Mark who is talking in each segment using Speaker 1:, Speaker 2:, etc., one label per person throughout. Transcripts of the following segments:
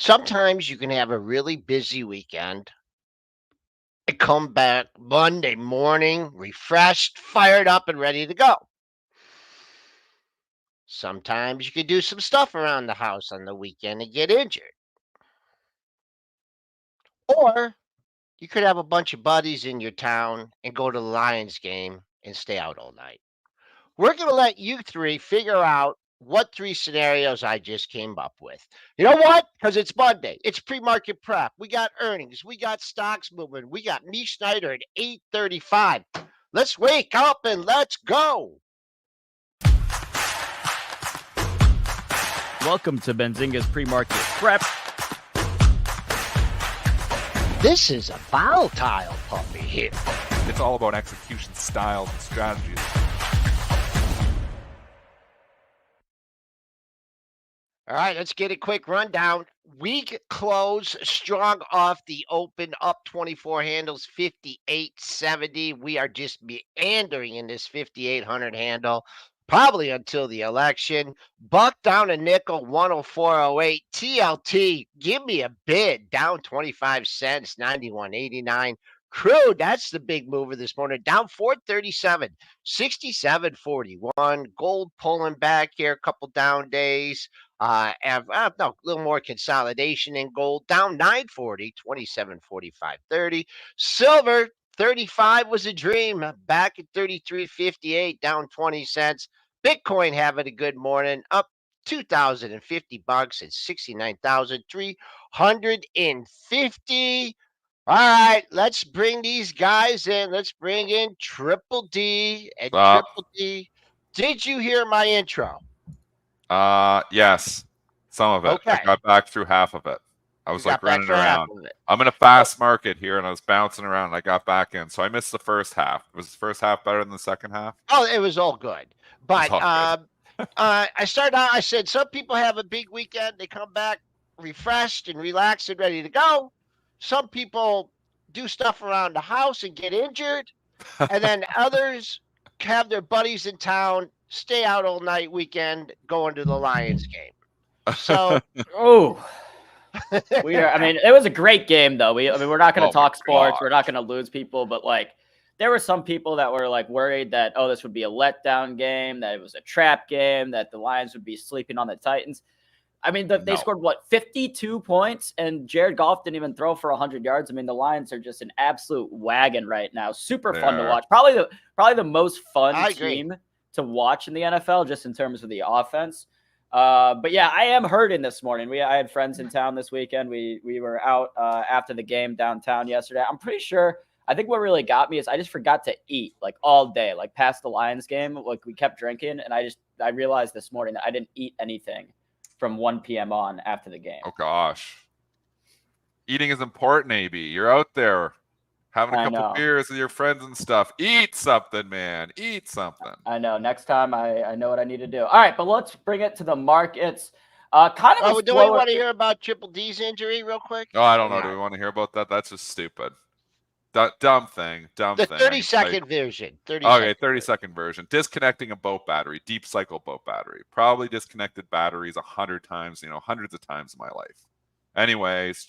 Speaker 1: Sometimes you can have a really busy weekend and come back Monday morning refreshed, fired up, and ready to go. Sometimes you can do some stuff around the house on the weekend and get injured. Or you could have a bunch of buddies in your town and go to the Lions game and stay out all night. We're going to let you three figure out what three scenarios I just came up with. You know what? Because it's Monday. It's pre-market prep. We got earnings. We got stocks moving. We got Mish Schneider at 8:35. Let's wake up and let's go.
Speaker 2: Welcome to Benzinga's pre-market prep.
Speaker 1: This is a volatile puppy here.
Speaker 3: It's all about execution styles and strategies.
Speaker 1: All right, let's get a quick rundown. Week close strong off the open, up 24 handles, 58.70. We are just meandering in this 5,800 handle, probably until the election. Buck down a nickel, 104.08. TLT, give me a bid, down 25 cents, 91.89. Crude, that's the big mover this morning, down 437, 67.41. Gold pulling back here, a couple down days. A little more consolidation in gold, down 940, 27.45.30. Silver, 35 was a dream, back at 33.58, down 20 cents. Bitcoin having a good morning, up $2,050 at 69,350. All right, let's bring these guys in. Let's bring in Triple D and Triple D. Did you hear my intro?
Speaker 3: Yes, some of it.
Speaker 1: Okay.
Speaker 3: I got back through half of it. I was like running around. I'm in a fast market here, and I was bouncing around. And I got back in, so I missed the first half. Was the first half better than the second half?
Speaker 1: Oh, it was all good. But I started out. I said some people have a big weekend. They come back refreshed and relaxed and ready to go. Some people do stuff around the house and get injured, and then others have their buddies in town, stay out all night weekend, going to the Lions game. So,
Speaker 2: we are. I mean, it was a great game, though. We're not going to talk sports. We're not going to lose people, but like, there were some people that were like worried that this would be a letdown game, that it was a trap game, that the Lions would be sleeping on the Titans. I mean, they scored 52 points, and Jared Goff didn't even throw for 100 yards. I mean, the Lions are just an absolute wagon right now. Super fun to watch. Probably the most fun team to watch in the NFL, just in terms of the offense. But yeah, I am hurting this morning. I had friends in town this weekend. We were out after the game downtown yesterday. I'm pretty sure. I think what really got me is I just forgot to eat like all day, like past the Lions game. Like we kept drinking, and I realized this morning that I didn't eat anything from 1 p.m. on after the game.
Speaker 3: Oh gosh, eating is important. AB, you're out there having a couple beers with your friends and stuff. Eat something, man. Eat something.
Speaker 2: I know. Next time, I know what I need to do. All right, but let's bring it to the markets.
Speaker 1: Do we want to hear about Triple D's injury real quick?
Speaker 3: Oh, I don't know. Do we want to hear about that? That's just stupid. Dumb thing.
Speaker 1: The 30-second version.
Speaker 3: 30-second version. Disconnecting a boat battery, deep cycle boat battery. Probably disconnected batteries 100 times, hundreds of times in my life. Anyways,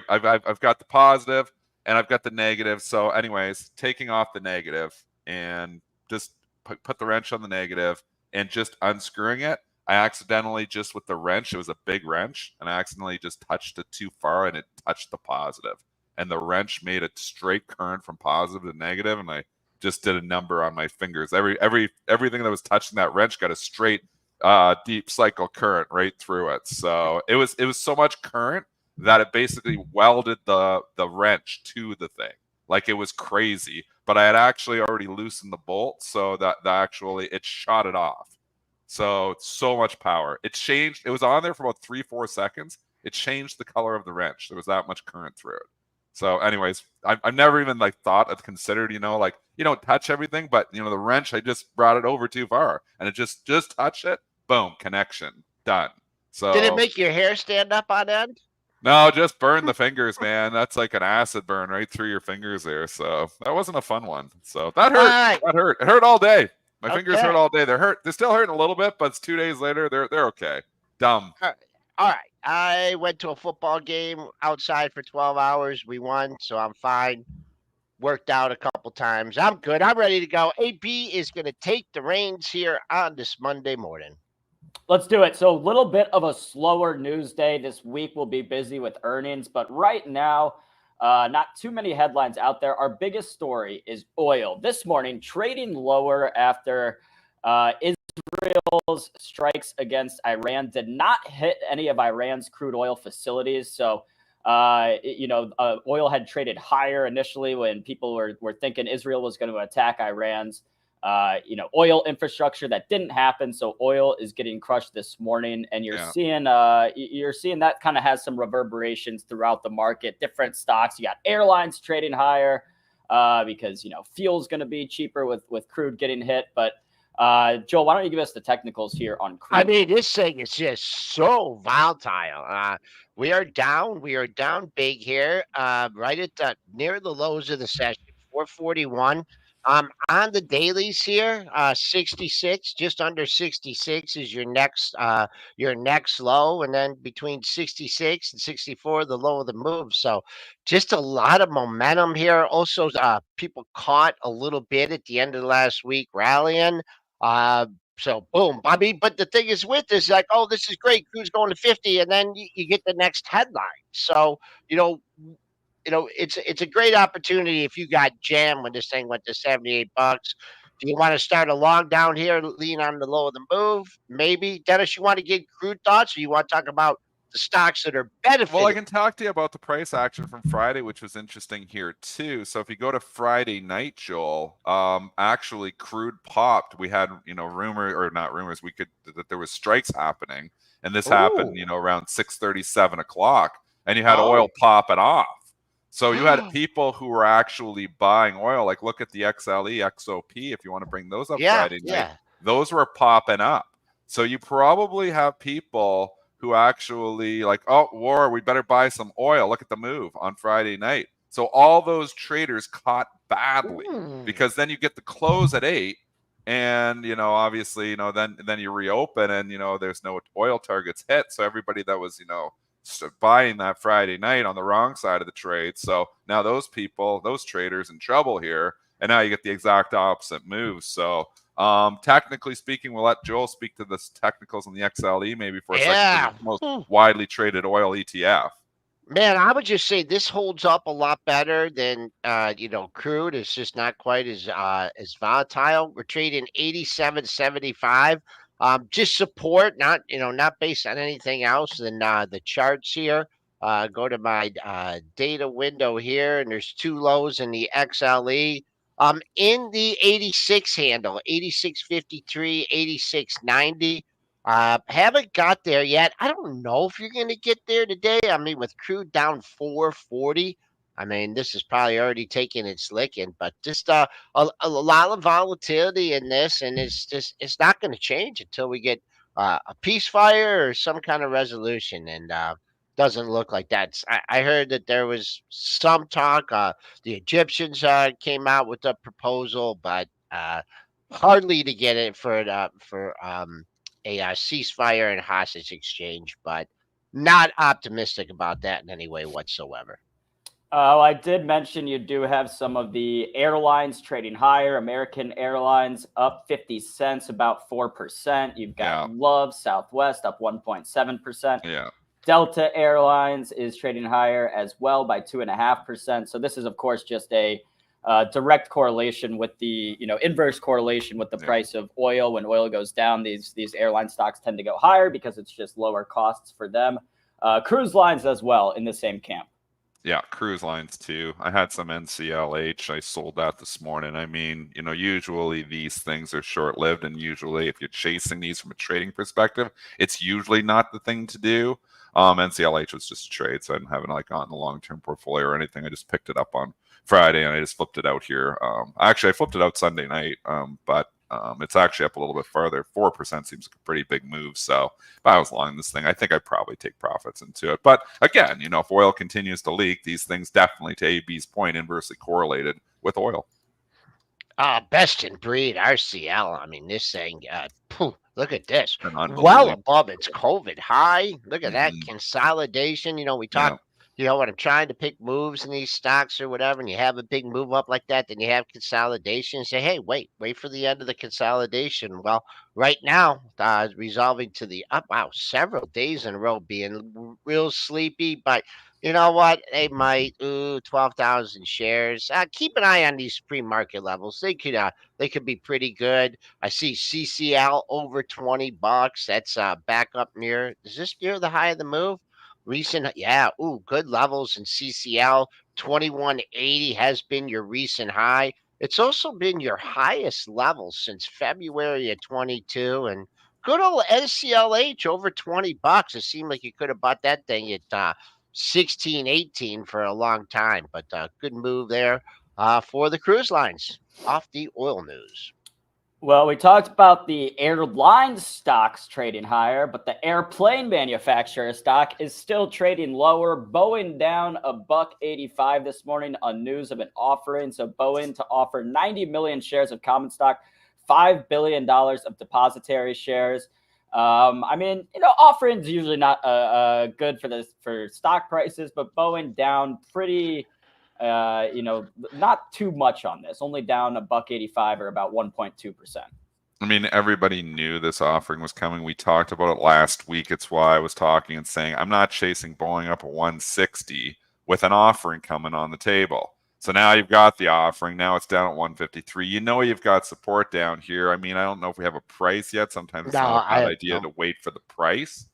Speaker 3: I've got the positive and I've got the negative. So anyways, taking off the negative and just put the wrench on the negative and just unscrewing it. I accidentally just with the wrench, it was a big wrench, and I accidentally just touched it too far and it touched the positive. And the wrench made a straight current from positive to negative, and I just did a number on my fingers. Everything that was touching that wrench got a straight deep cycle current right through it. So it was so much current that it basically welded the wrench to the thing. Like, it was crazy. But I had actually already loosened the bolt, so that actually it shot it off. So much power. It changed. It was on there for about 3-4 seconds. It changed the color of the wrench. There was that much current through it. So anyways, I've never even considered, you don't touch everything, but the wrench, I just brought it over too far and it just touched it. Boom, connection, done. So
Speaker 1: did it make your hair stand up on end?
Speaker 3: No, just burn the fingers, man. That's like an acid burn right through your fingers there. So that wasn't a fun one. So that hurt.
Speaker 1: Right.
Speaker 3: That hurt. It hurt all day. My fingers hurt all day. They're still hurting a little bit, but it's 2 days later. They're okay. Dumb.
Speaker 1: All right. I went to a football game outside for 12 hours. We won, so I'm fine. Worked out a couple times. I'm good. I'm ready to go. AB is going to take the reins here on this Monday morning.
Speaker 2: Let's do it. So a little bit of a slower news day this week. We'll be busy with earnings, but right now, not too many headlines out there. Our biggest story is oil. This morning, trading lower after Israel's strikes against Iran did not hit any of Iran's crude oil facilities. So, oil had traded higher initially when people were thinking Israel was going to attack Iran's oil infrastructure. That didn't happen. So oil is getting crushed this morning, and you're seeing that kind of has some reverberations throughout the market. Different stocks. You got airlines trading higher because fuel's going to be cheaper with crude getting hit. But Joel, why don't you give us the technicals here on crude?
Speaker 1: I mean, this thing is just so volatile. We are down big here, right at near the lows of the session, 441. On the dailies here, 66, just under 66 is your next low, and then between 66 and 64, the low of the move. So, just a lot of momentum here. Also, people caught a little bit at the end of the last week rallying. So boom, I mean, but the thing is with this, like, oh, this is great, crude's going to 50, and then you get the next headline. So it's a great opportunity if you got jammed when this thing went to $78. Do you want to start a long down here, lean on the low of the move? Maybe, Dennis, you want to get crude thoughts, or you want to talk about the stocks that are benefiting?
Speaker 3: Well, I can talk to you about the price action from Friday, which was interesting here too. So if you go to Friday night, Joel, actually crude popped. We had, rumor or not rumors, that there was strikes happening, and this happened, around 6:30, 7 o'clock, and you had oil popping off. So you had people who were actually buying oil. Like look at the XLE, XOP, if you want to bring those up Friday night. Those were popping up. So you probably have people who actually like, oh, war, we better buy some oil. Look at the move on Friday night. So all those traders caught badly because then you get the close at 8 and, obviously, then you reopen and, there's no oil targets hit. So everybody that was, buying that Friday night on the wrong side of the trade. So now those traders in trouble here. And now you get the exact opposite move. So technically speaking, we'll let Joel speak to the technicals on the XLE maybe for a second. It's the most widely traded oil ETF.
Speaker 1: Man, I would just say this holds up a lot better than crude. It's just not quite as volatile. We're trading 87.75. Just support, not based on anything else than the charts here. Go to my data window here, and there's two lows in the XLE. In the 86 handle, 86.53, 86.90. Haven't got there yet. I don't know if you're going to get there today. I mean, with crude down 440, I mean, this is probably already taking its licking, but just a lot of volatility in this, and it's not going to change until we get a ceasefire or some kind of resolution, and doesn't look like that. I heard that there was some talk. The Egyptians came out with a proposal, but hardly to get it for a ceasefire and hostage exchange, but not optimistic about that in any way whatsoever.
Speaker 2: I did mention you do have some of the airlines trading higher. American Airlines up 50 cents, about 4%. You've got Love, Southwest up 1.7%.
Speaker 3: Yeah.
Speaker 2: Delta Airlines is trading higher as well by 2.5%. So this is, of course, just a direct correlation with the, inverse correlation with the price of oil. When oil goes down, these airline stocks tend to go higher because it's just lower costs for them. Cruise lines as well in the same camp.
Speaker 3: Yeah, cruise lines too. I had some NCLH. I sold that this morning. I mean, usually these things are short-lived, and usually if you're chasing these from a trading perspective, it's usually not the thing to do. NCLH was just a trade, so I didn't have it on the long-term portfolio or anything. I just picked it up on Friday and I just flipped it out here. Actually, I flipped it out Sunday night, but it's actually up a little bit further. 4% seems like a pretty big move. So if I was long this thing, I think I'd probably take profits into it. But again, if oil continues to leak, these things definitely, to AB's point, inversely correlated with oil.
Speaker 1: Best in breed, RCL. I mean, this thing, Look at this.
Speaker 3: An
Speaker 1: Well
Speaker 3: unbelievable.
Speaker 1: above its COVID high. Look at that
Speaker 3: Mhm.
Speaker 1: consolidation. We
Speaker 3: Yeah.
Speaker 1: talk, when I'm trying to pick moves in these stocks or whatever, and you have a big move up like that, then you have consolidation. And say, hey, wait for the end of the consolidation. Well, right now, resolving to the up. Wow, several days in a row being real sleepy, but you know what? They might 12,000 shares. Keep an eye on these pre-market levels. They could be pretty good. I see CCL over $20. That's back up near. Is this near the high of the move? Recent, yeah. Ooh, good levels in CCL. 2180 has been your recent high. It's also been your highest level since February of 22. And good old SCLH over $20. It seemed like you could have bought that thing at 16, 18 for a long time. But good move there for the cruise lines off the oil news.
Speaker 2: Well, we talked about the airline stocks trading higher, but the airplane manufacturer stock is still trading lower. Boeing down $1.85 this morning on news of an offering. So Boeing to offer 90 million shares of common stock, $5 billion of depository shares. Offerings usually not good for stock prices, but Boeing down pretty. Not too much on this, only down $1.85 or about 1.2%.
Speaker 3: I mean, everybody knew this offering was coming. We talked about it last week. It's why I was talking and saying I'm not chasing Boeing up at 160 with an offering coming on the table. So now you've got the offering. Now it's down at 153. You know you've got support down here. I mean, I don't know if we have a price yet. Sometimes it's
Speaker 1: No,
Speaker 3: not a bad
Speaker 1: I
Speaker 3: idea
Speaker 1: no.
Speaker 3: to wait for the price.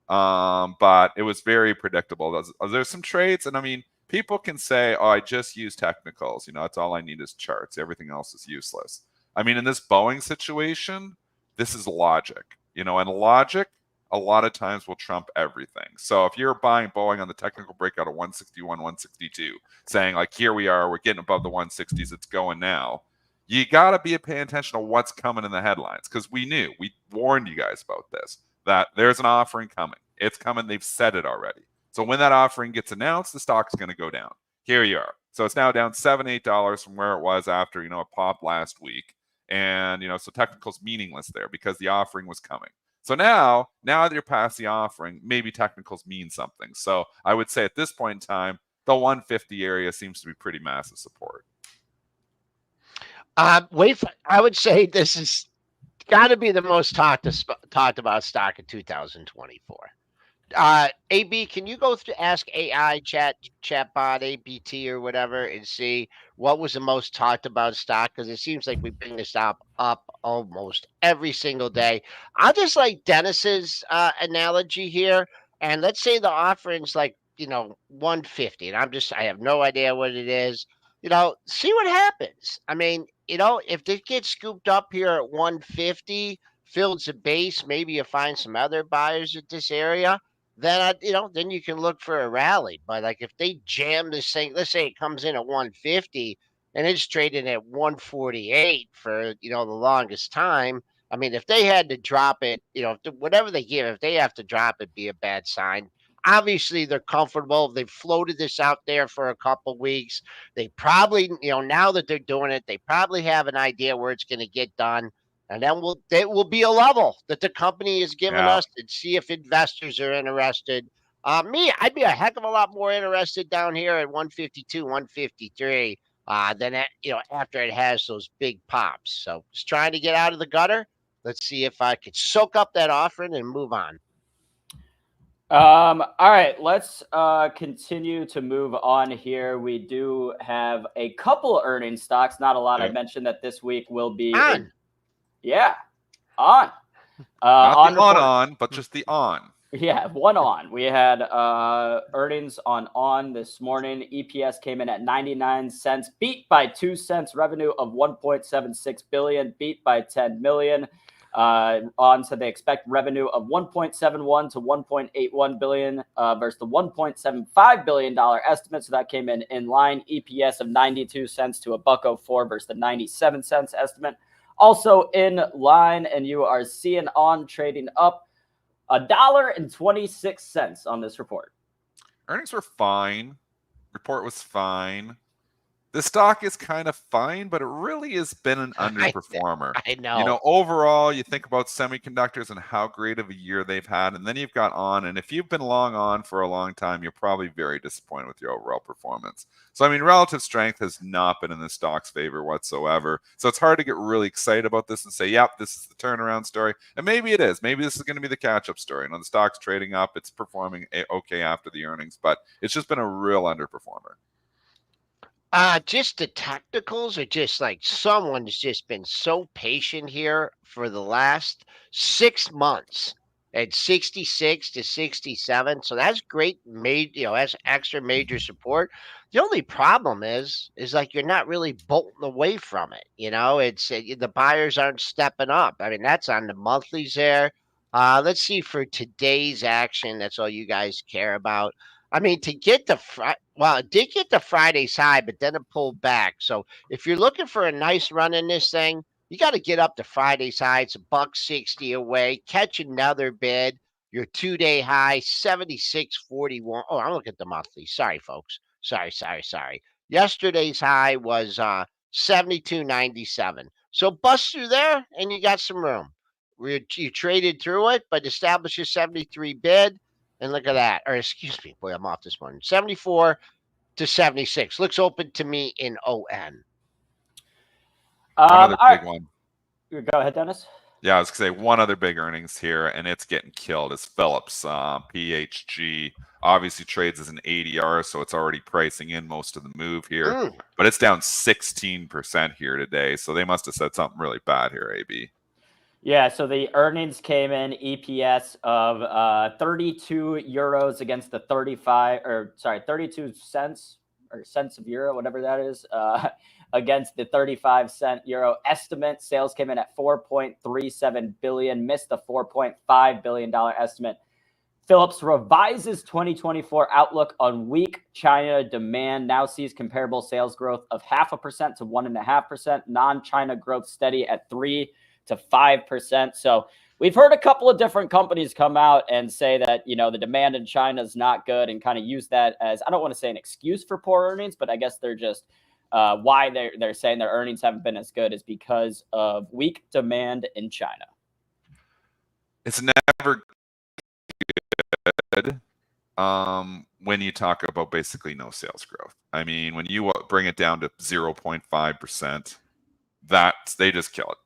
Speaker 3: But it was very predictable. There's some trades, and I mean, people can say, "Oh, I just use technicals. That's all I need is charts. Everything else is useless." I mean, in this Boeing situation, this is logic. And logic a lot of times will trump everything. So if you're buying Boeing on the technical breakout of 161, 162, saying like, "Here we are, we're getting above the 160s, it's going now." You got to be paying attention to what's coming in the headlines because we warned you guys about this, that there's an offering coming. It's coming. They've said it already. So when that offering gets announced, the stock's going to go down. Here you are. So it's now down $7-8 from where it was after, it popped last week. And, so technical's meaningless there because the offering was coming. So now that you're past the offering, maybe technicals mean something. So I would say at this point in time, the 150 area seems to be pretty massive support.
Speaker 1: I would say this has got to be the most talked about stock of 2024. AB, can you go through ask AI chatbot ABT or whatever and see what was the most talked about stock? Because it seems like we bring this up almost every single day. I'll just like Dennis's analogy here, and let's say the offering's like 150, and I have no idea what it is. See what happens. I mean, if this gets scooped up here at 150, fills the base, maybe you find some other buyers at this area, then you can look for a rally. But like if they jam this thing, let's say it comes in at 150 and it's trading at 148 for the longest time. I mean, if they had to drop it, whatever they give, if they have to drop it, be a bad sign. Obviously, they're comfortable. They've floated this out there for a couple weeks. They probably, now that they're doing it, they probably have an idea where it's going to get done. And then it will be a level that the company has given
Speaker 3: Yeah.
Speaker 1: us to see if investors are interested. I'd be a heck of a lot more interested down here at 152, 153 than after it has those big pops. So just trying to get out of the gutter. Let's see if I could soak up that offering and move on.
Speaker 2: All right, let's continue to move on here. We do have a couple earnings stocks, not a lot.
Speaker 3: Yeah.
Speaker 2: I mentioned that this week will be
Speaker 1: On.
Speaker 2: On.
Speaker 3: Not the on, but just the on.
Speaker 2: Yeah, one on. We had earnings on this morning. EPS came in at 99 cents, beat by 2 cents. Revenue of 1.76 billion, beat by 10 million. On to they expect revenue of 1.71 to 1.81 billion versus the 1.75 billion dollar estimate. So that came in line. EPS of 92 cents to $1.04 versus the 97 cents estimate. Also in line, and you are seeing on trading up $1.26 on this report.
Speaker 3: Earnings were fine. Report was fine. The stock is kind of fine, but it really has been an underperformer.
Speaker 1: I know.
Speaker 3: Overall, you think about semiconductors and how great of a year they've had, and then you've got on, and if you've been long on for a long time, you're probably very disappointed with your overall performance. So, I mean, relative strength has not been in the stock's favor whatsoever. So it's hard to get really excited about this and say, yep, this is the turnaround story. And maybe it is. Maybe this is going to be the catch-up story. The stock's trading up. It's performing okay after the earnings, but it's just been a real underperformer.
Speaker 1: Just the technicals are just like someone's just been so patient here for the last 6 months at 66 to 67. So that's great. That's extra major support. The only problem is like you're not really bolting away from it. It's the buyers aren't stepping up. I mean, that's on the monthlies there. Let's see for today's action. That's all you guys care about. I mean, to get the it did get the Friday's high, but then it pulled back. So if you're looking for a nice run in this thing, you got to get up to Friday's high. It's $1.60 away. Catch another bid. Your 2-day high, 76.41. Oh, I'm looking at the monthly. Sorry, folks. Sorry. Yesterday's high was 72.97. So bust through there, and you got some room. You traded through it, but establish your 73 bid. And look at that. Or excuse me. Boy, I'm off this morning. 74 to 76. Looks open to me in ON.
Speaker 3: Another big one.
Speaker 2: Go ahead, Dennis.
Speaker 3: Yeah, I was going to say one other big earnings here, and it's getting killed, is Phillips. PHG obviously trades as an ADR, so it's already pricing in most of the move here. But it's down 16% here today, so they must have said something really bad here, AB.
Speaker 2: Yeah, so the earnings came in EPS of 32 euros against the 32 cents or cents of euro, whatever that is, against the 35-cent euro estimate. Sales came in at 4.37 billion, missed the $4.5 billion estimate. Phillips revises 2024 outlook on weak China demand, now sees comparable sales growth of 0.5% to 1.5%, non-China growth steady at 3 to 5%. So we've heard a couple of different companies come out and say that, the demand in China is not good and kind of use that as, I don't want to say an excuse for poor earnings, but I guess they're just why they're saying their earnings haven't been as good is because of weak demand in China.
Speaker 3: It's never good when you talk about basically no sales growth. I mean, when you bring it down to 0.5%, they just kill it.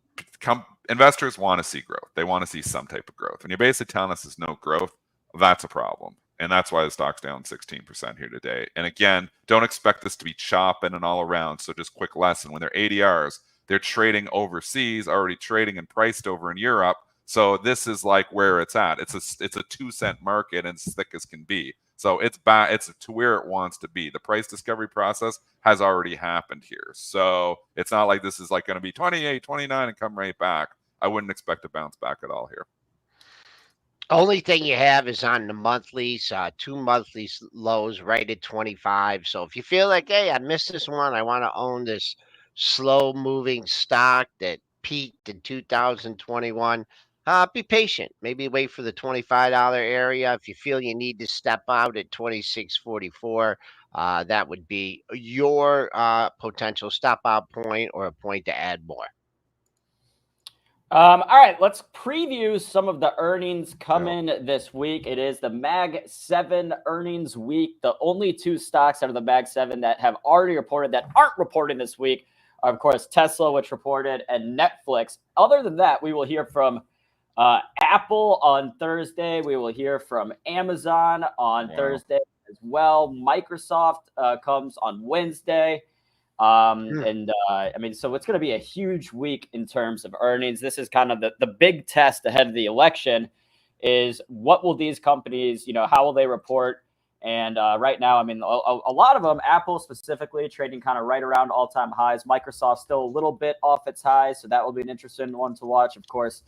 Speaker 3: Investors want to see growth. They want to see some type of growth. When you're basically telling us there's no growth, that's a problem. And that's why the stock's down 16% here today. And again, don't expect this to be chopping and all around. So just quick lesson, when they're ADRs, they're trading overseas, already trading and priced over in Europe. So this is like where it's at. It's a 2-cent market and as thick as can be. So it's to where it wants to be. The price discovery process has already happened here. So it's not like this is like going to be 28, 29 and come right back. I wouldn't expect to bounce back at all here.
Speaker 1: Only thing you have is on the monthlies, 2 monthly lows right at 25. So if you feel like, hey, I missed this one, I want to own this slow moving stock that peaked in 2021, be patient. Maybe wait for the $25 area. If you feel you need to step out at 26.44, that would be your potential stop out point or a point to add more.
Speaker 2: All right, let's preview some of the earnings coming this week. It is the Mag 7 earnings week. The only 2 stocks out of the Mag 7 that have already reported that aren't reporting this week are, of course, Tesla, which reported, and Netflix. Other than that, we will hear from Apple on Thursday. We will hear from Amazon on Thursday as well. Microsoft comes on Wednesday. I mean, so it's going to be a huge week in terms of earnings. This is kind of the big test ahead of the election is what will these companies, how will they report? And right now, I mean, a lot of them, Apple specifically, trading kind of right around all-time highs. Microsoft still a little bit off its highs, so that will be an interesting one to watch. Of course,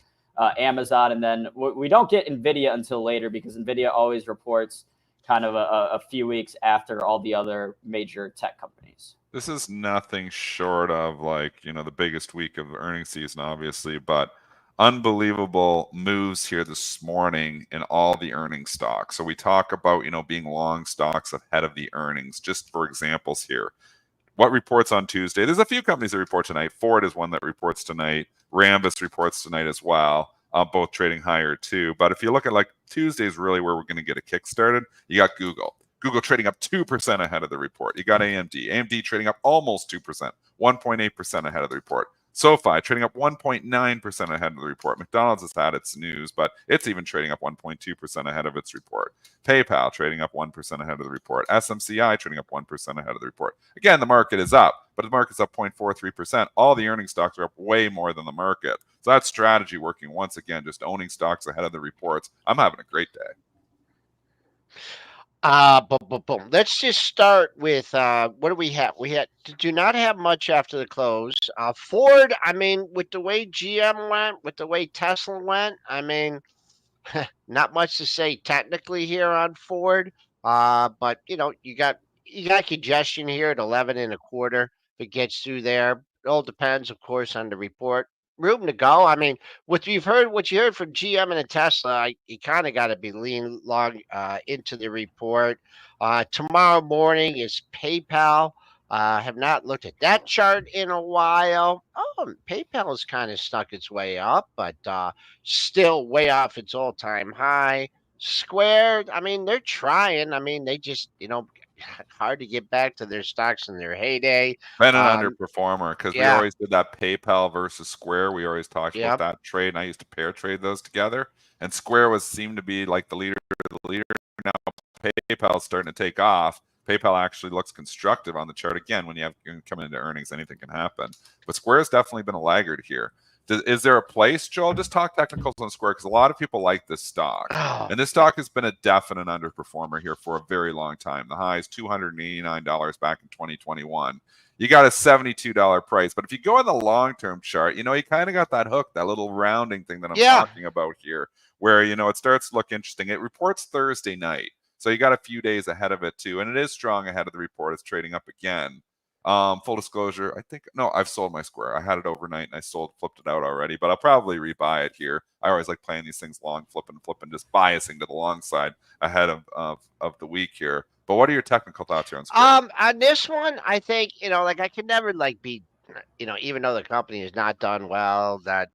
Speaker 2: Amazon, and then we don't get NVIDIA until later because NVIDIA always reports kind of a few weeks after all the other major tech companies.
Speaker 3: This is nothing short of the biggest week of the earnings season, obviously, but unbelievable moves here this morning in all the earnings stocks. So we talk about, being long stocks ahead of the earnings. Just for examples here, What reports on Tuesday? There's a few companies that report tonight. Ford is one that reports tonight. Rambus reports tonight as well. Both trading higher too. But if you look at like Tuesday is really where we're going to get a kick started. You got Google. Google trading up 2% ahead of the report. You got AMD. AMD trading up almost 2%, 1.8% ahead of the report. SoFi trading up 1.9% ahead of the report. McDonald's has had its news, but it's even trading up 1.2% ahead of its report. PayPal trading up 1% ahead of the report. SMCI trading up 1% ahead of the report. Again, the market is up, but the market's up 0.43%. All the earnings stocks are up way more than the market. So that strategy working once again, just owning stocks ahead of the reports. I'm having a great day.
Speaker 1: Boom. Let's just start with what do we have? We do not have much after the close. Ford, I mean, with the way GM went, with the way Tesla went, I mean, not much to say technically here on Ford. But you know, you got congestion here at 11 and a quarter. If it gets through there, it all depends, of course, on the report. Room to go. I mean, what you heard from GM and the Tesla, you kind of got to be lean long into the report. Tomorrow morning is PayPal. Have not looked at that chart in a while. Oh, PayPal has kind of stuck its way up, but still way off its all-time high. Square, I mean, they're trying. I mean, they just, hard to get back to their stocks in their heyday.
Speaker 3: Been an underperformer because we
Speaker 1: Yeah.
Speaker 3: always did that PayPal versus Square. We always talked about
Speaker 1: Yep.
Speaker 3: that trade, and I used to pair trade those together. And Square seemed to be like the leader. Now PayPal's starting to take off. PayPal actually looks constructive on the chart again. When you come into earnings, anything can happen. But Square has definitely been a laggard here. Is there a place, Joel? Just talk technicals on Square because a lot of people like this stock.
Speaker 1: Oh,
Speaker 3: And this stock has been a definite underperformer here for a very long time. The high is $289 back in 2021. You got a $72 price. But if you go on the long-term chart, you kind of got that hook, that little rounding thing that I'm talking about here, where, it starts to look interesting. It reports Thursday night. So you got a few days ahead of it too. And it is strong ahead of the report. It's trading up again. Full disclosure, I've sold my Square. I had it overnight and I flipped it out already, but I'll probably rebuy it here. I always like playing these things long, flipping, just biasing to the long side ahead of the week here. But what are your technical thoughts here on Square?
Speaker 1: On this one, I think, I could never be, even though the company has not done well, that,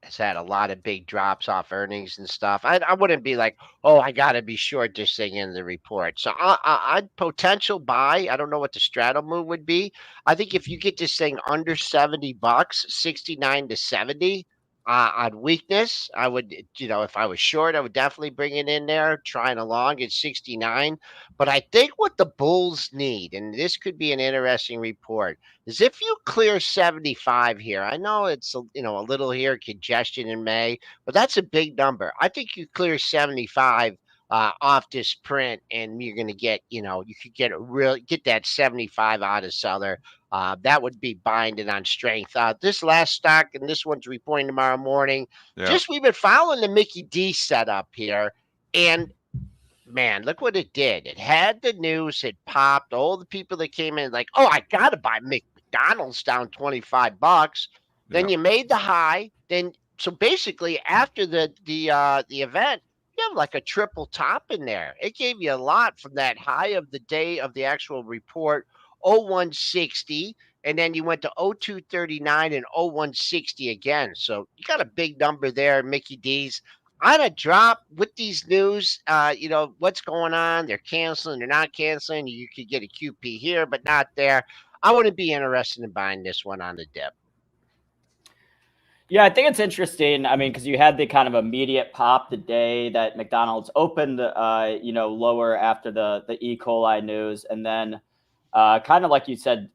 Speaker 1: has had a lot of big drops off earnings and stuff. I wouldn't be like, oh, I got to be short this thing in the report. So I'd potential buy. I don't know what the straddle move would be. I think if you get this thing under $70, 69 to 70, on weakness, I would, if I was short, I would definitely bring it in there, trying along at 69. But I think what the Bulls need, and this could be an interesting report, is if you clear 75 here. I know it's a little here congestion in May, but that's a big number. I think you clear 75 off this print, and you're going to get, you could get that 75 out of seller. That would be binding on strength. This last stock, and this one's reporting tomorrow morning.
Speaker 3: Yeah.
Speaker 1: We've been following the Mickey D setup here, and man, look what it did. It had the news, it popped. All the people that came in like, oh, I gotta buy McDonald's down $25. Then you made the high. So basically after the event, you have like a triple top in there. It gave you a lot from that high of the day of the actual report, 0160, and then you went to 0239 and 0160 again. So you got a big number there, Mickey D's. On a drop with these news, what's going on? They're canceling, they're not canceling. You could get a QP here, but not there. I wouldn't be interested in buying this one on the dip.
Speaker 2: Yeah, I think it's interesting. I mean, because you had the kind of immediate pop the day that McDonald's opened, lower after the E. coli news. And then kind of like you said,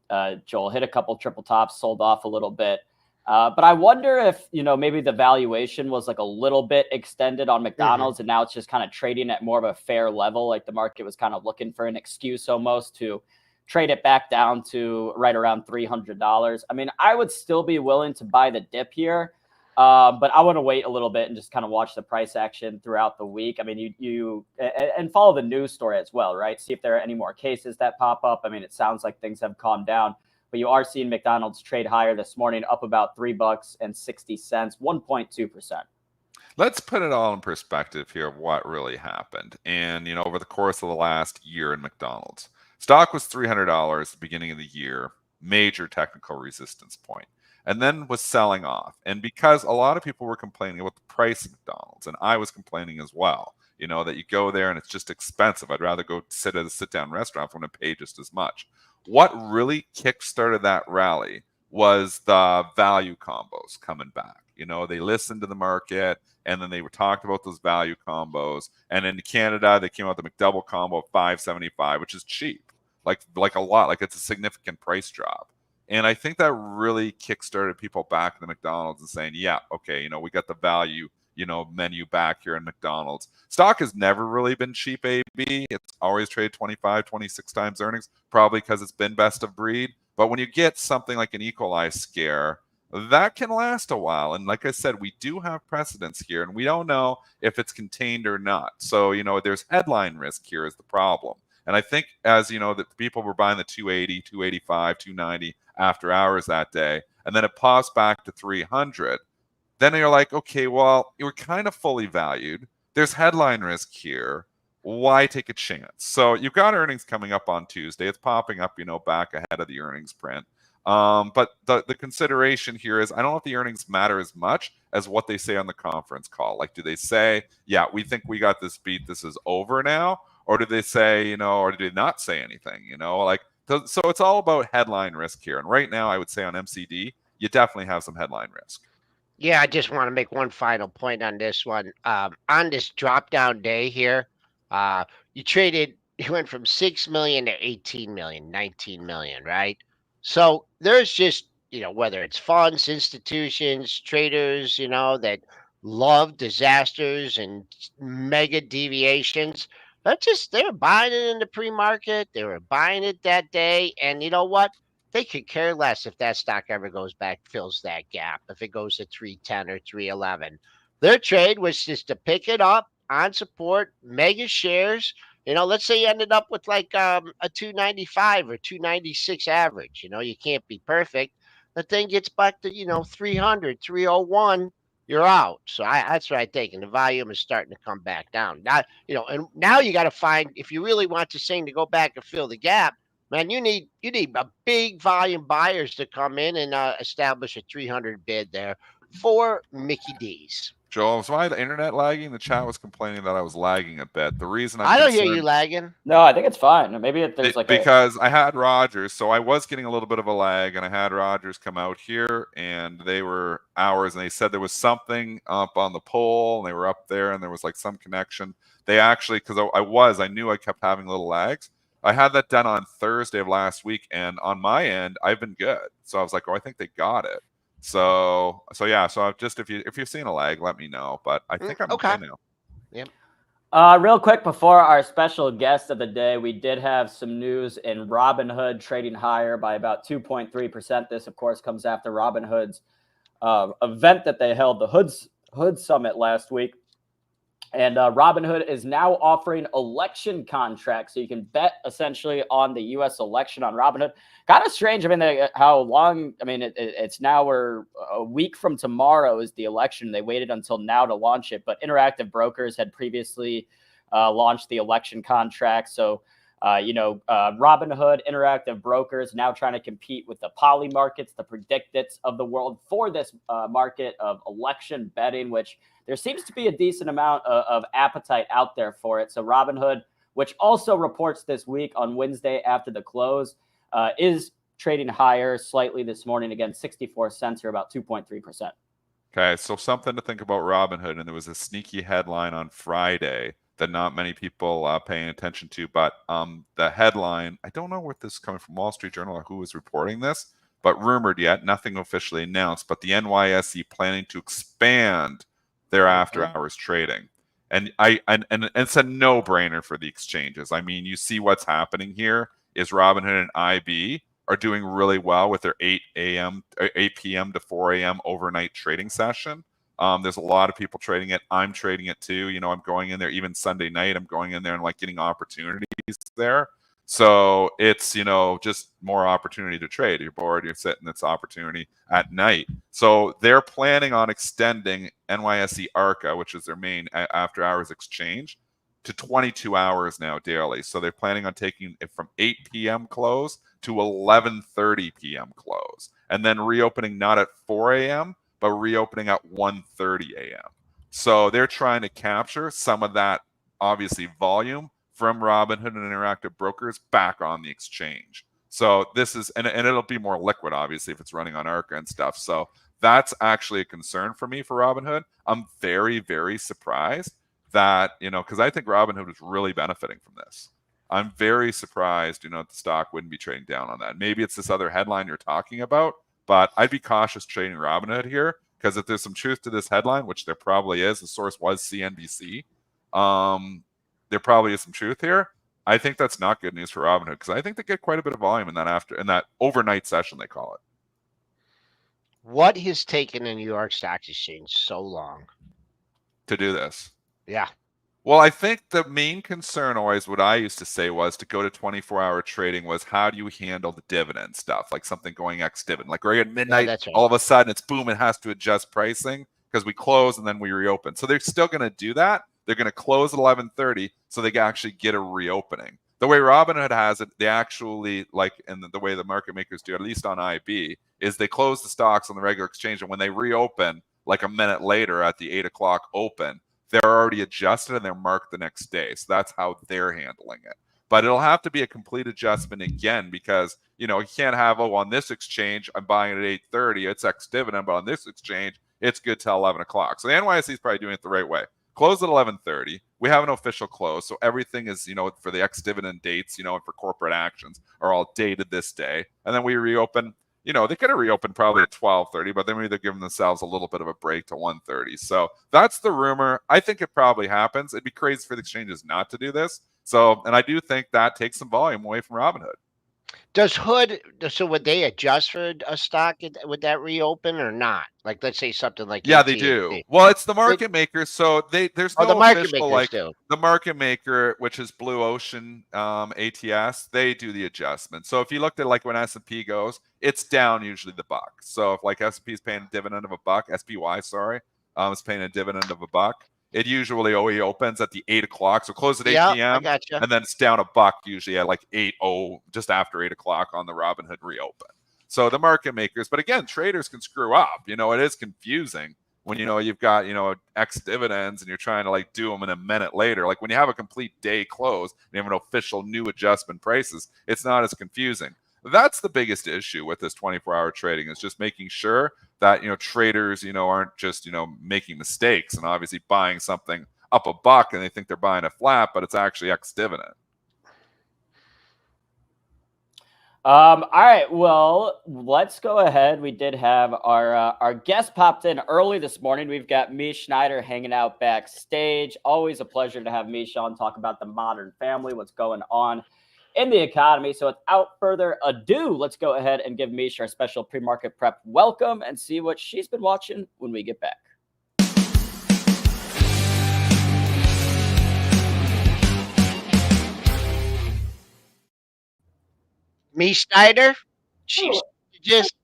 Speaker 2: Joel, hit a couple triple tops, sold off a little bit. But I wonder if, maybe the valuation was like a little bit extended on McDonald's and now it's just kind of trading at more of a fair level. Like the market was kind of looking for an excuse almost to trade it back down to right around $300. I mean, I would still be willing to buy the dip here, but I want to wait a little bit and just kind of watch the price action throughout the week. I mean, you and follow the news story as well, right? See if there are any more cases that pop up. I mean, it sounds like things have calmed down. But you are seeing McDonald's trade higher this morning, up about $3.60, 1.2%.
Speaker 3: Let's put it all in perspective here of what really happened. And, over the course of the last year in McDonald's, Stock was $300 at the beginning of the year, major technical resistance point, and then was selling off. And because a lot of people were complaining about the price of McDonald's, and I was complaining as well, you know, that you go there and it's just expensive. I'd rather go sit at a sit-down restaurant if I'm going to pay just as much. What really kickstarted that rally was the value combos coming back. You know, they listened to the market, and then they were talked about those value combos. And in Canada, they came out with the McDouble combo of $5.75, which is cheap, like a lot, like it's a significant price drop. And I think that really kickstarted people back in the McDonald's and saying, yeah, okay, you know, we got the value, you know, menu back here in McDonald's. Stock has never really been cheap, AB. It's always traded 25, 26 times earnings, probably because it's been best of breed. But when you get something like an equalized scare, that can last a while. And like I said, we do have precedents here, and we don't know if it's contained or not. So, you know, there's headline risk here is the problem. And I think, as you know, that people were buying the 280, 285, 290 after hours that day, and then it paused back to 300. Then you're like, okay, well, you were kind of fully valued. There's headline risk here. Why take a chance? So you've got earnings coming up on Tuesday. It's popping up, you know, back ahead of the earnings print. But the consideration here is, I don't know if the earnings matter as much as what they say on the conference call. Like, do they say, yeah, we think we got this beat, this is over now? Or do they say, you know, or do they not say anything? You know, like, so it's all about headline risk here. And right now, I would say on MCD, you definitely have some headline risk.
Speaker 1: Yeah, I just want to make one final point on this one. On this drop down day here, you went from 6 million to 18 million, 19 million, right? So there's just, whether it's funds, institutions, traders, that love disasters and mega deviations. They're buying it in the pre-market. They were buying it that day. And you know what? They could care less if that stock ever goes back, fills that gap, if it goes to 310 or 311. Their trade was just to pick it up on support, mega shares. Let's say you ended up with like a 295 or 296 average. You can't be perfect. The thing gets back to, 300, 301, you're out. So that's what I think. And the volume is starting to come back down. Now, and now you got to find, if you really want this thing to go back and fill the gap, man, you need a big volume buyers to come in and establish a 300 bid there for Mickey D's.
Speaker 3: Joel, was my internet lagging? The chat was complaining that I was lagging a bit. The reason
Speaker 1: I don't hear you lagging.
Speaker 2: No, I think it's fine. Maybe there's like
Speaker 3: because I had Rogers, so I was getting a little bit of a lag, and I had Rogers come out here, and they were hours, and they said there was something up on the pole, and they were up there, and there was like some connection. They actually, because I knew I kept having little lags. I had that done on Thursday of last week, and on my end, I've been good. So I was like, oh, I think they got it. So yeah. So I've just, if you've seen a lag, let me know. But I think I'm okay now.
Speaker 1: Yep.
Speaker 2: Real quick before our special guest of the day, we did have some news in Robinhood trading higher by about 2.3%. This, of course, comes after Robinhood's event that they held, the Hood Summit last week. And Robinhood is now offering election contracts, so you can bet essentially on the U.S. election on Robinhood. Kind of strange. I mean, how long? I mean, it's now we're a week from tomorrow is the election. They waited until now to launch it, but Interactive Brokers had previously launched the election contract. So, Robinhood, Interactive Brokers now trying to compete with the poly markets, the predictits of the world for this market of election betting, which there seems to be a decent amount of appetite out there for it. So Robinhood, which also reports this week on Wednesday after the close, is trading higher slightly this morning. Again, 64 cents or about 2.3%.
Speaker 3: Okay, so something to think about Robinhood, and there was a sneaky headline on Friday that not many people paying attention to, but the headline, I don't know where this is coming from, Wall Street Journal or who was reporting this, but rumored yet, nothing officially announced, but the NYSE planning to expand their after hours trading. And it's a no-brainer for the exchanges. I mean, you see what's happening here is Robinhood and IB are doing really well with their 8 p.m. to 4 a.m. overnight trading session. There's a lot of people trading it. I'm trading it too. I'm going in there even Sunday night. I'm going in there and like getting opportunities there. So it's, just more opportunity to trade. You're bored, you're sitting, it's opportunity at night. So they're planning on extending NYSE ARCA, which is their main after hours exchange, to 22 hours now daily. So they're planning on taking it from 8 p.m. close to 11:30 p.m. close, and then reopening not at 4 a.m. but reopening at 1:30 a.m. So they're trying to capture some of that, obviously, volume from Robinhood and Interactive Brokers back on the exchange. So this is, and it'll be more liquid, obviously, if it's running on Arca and stuff. So that's actually a concern for me for Robinhood. I'm very, very surprised that, because I think Robinhood is really benefiting from this. I'm very surprised, the stock wouldn't be trading down on that. Maybe it's this other headline you're talking about, but I'd be cautious trading Robinhood here, because if there's some truth to this headline, which there probably is, the source was CNBC, there probably is some truth here. I think that's not good news for Robinhood, because I think they get quite a bit of volume in that overnight session, they call it.
Speaker 1: What has taken the New York Stock Exchange so long
Speaker 3: to do this?
Speaker 1: Yeah.
Speaker 3: Well, I think the main concern, always what I used to say was, to go to 24-hour trading was, how do you handle the dividend stuff, like something going ex-dividend, like right at midnight,
Speaker 1: that's right.
Speaker 3: all of a sudden it's boom, it has to adjust pricing because we close and then we reopen. So they're still going to do that. They're going to close at 11:30 so they can actually get a reopening. The way Robinhood has it, they actually, like, and the way the market makers do it, at least on IB, is they close the stocks on the regular exchange, and when they reopen, like a minute later at the 8 o'clock open, they're already adjusted and they're marked the next day. So that's how they're handling it. But it'll have to be a complete adjustment again, because, you can't have, on this exchange, I'm buying it at 8:30, it's ex-dividend, but on this exchange, it's good till 11 o'clock. So the NYSE is probably doing it the right way. Close at 11:30. We have an official close. So everything is, for the ex-dividend dates, and for corporate actions are all dated this day. And then we reopen. They could have reopened probably at 12:30, but then maybe they're giving themselves a little bit of a break to 1:30. So that's the rumor. I think it probably happens. It'd be crazy for the exchanges not to do this. So, and I do think that takes some volume away from Robinhood.
Speaker 1: So would they adjust for a stock? Would that reopen or not? Like, let's say something like
Speaker 3: Yeah, they do. Well, it's the market makers, so there's no
Speaker 1: the market
Speaker 3: official,
Speaker 1: makers
Speaker 3: like,
Speaker 1: do.
Speaker 3: the market maker, which is Blue Ocean ATS, they do the adjustment. So if you looked at, like, when S&P goes, it's down usually the buck. So if, like, S&P is paying a dividend of $1, SPY, sorry, is paying a dividend of $1, it usually opens at the 8 o'clock. So close at 8 p.m.
Speaker 1: I gotcha.
Speaker 3: And then it's down $1 usually at like 8:00, just after 8 o'clock on the Robinhood reopen. So the market makers, but again, traders can screw up. It is confusing when, you've got, X dividends and you're trying to, like, do them in a minute later. Like, when you have a complete day close and you have an official new adjustment prices, it's not as confusing. That's the biggest issue with this 24-hour trading, is just making sure that, traders, aren't just, making mistakes and obviously buying something up $1 and they think they're buying a flat, but it's actually ex-dividend.
Speaker 2: All right, well, let's go ahead. We did have our guest popped in early this morning. We've got Mish Schneider hanging out backstage. Always a pleasure to have Mish on, talk about the modern family, what's going on in the economy. So without further ado, let's go ahead and give Mish our special pre-market prep welcome and see what she's been watching when we get back.
Speaker 1: Mish Schneider, Chief Strategist,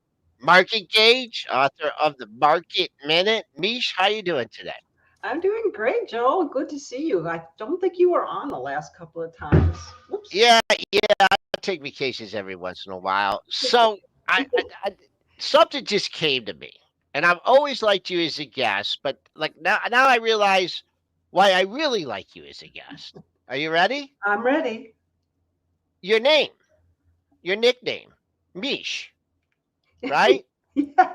Speaker 1: Market Gauge, author of the Market Minute. Mish, how you doing today?
Speaker 4: I'm doing great, Joel. Good to see you. I don't think you were on the last couple of times. Whoops.
Speaker 1: Yeah, I take vacations every once in a while. So I something just came to me, and I've always liked you as a guest, but, like, now I realize why I really like you as a guest. Are you ready?
Speaker 4: I'm ready.
Speaker 1: Your name, your nickname, Mish, right?
Speaker 4: Yeah.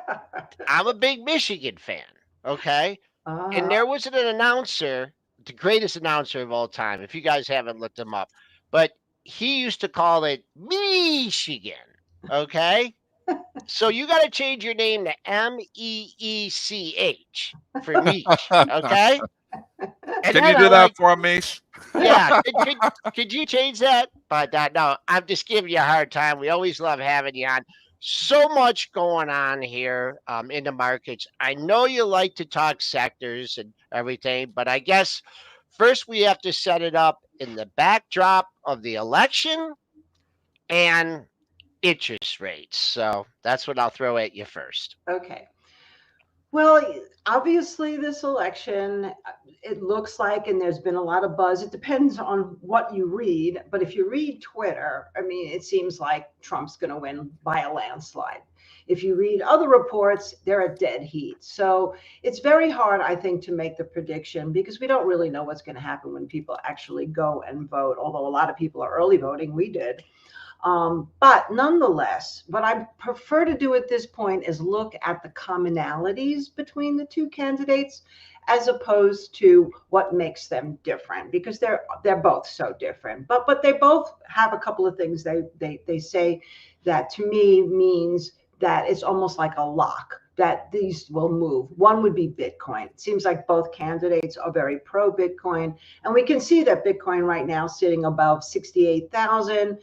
Speaker 1: I'm a big Michigan fan. Okay. And there was an announcer, the greatest announcer of all time, if you guys haven't looked him up, but he used to call it Michigan. Okay. So you got to change your name to Meech for Mish. Okay. And
Speaker 3: Can you do that for me?
Speaker 1: Yeah. Could you change that? But no, I'm just giving you a hard time. We always love having you on. So much going on here in the markets. I know you like to talk sectors and everything, but I guess first we have to set it up in the backdrop of the election and interest rates. So that's what I'll throw at you first.
Speaker 4: Okay. Well, obviously, this election, it looks like, and there's been a lot of buzz. It depends on what you read. But if you read Twitter, I mean, it seems like Trump's going to win by a landslide. If you read other reports, they're a dead heat. So it's very hard, I think, to make the prediction because we don't really know what's going to happen when people actually go and vote. Although a lot of people are early voting, we did. But nonetheless, what I prefer to do at this point is look at the commonalities between the two candidates as opposed to what makes them different because they're both so different. But they both have a couple of things they say that to me means that it's almost like a lock that these will move. One would be Bitcoin. It seems like both candidates are very pro Bitcoin, and we can see that Bitcoin right now sitting above 68,000.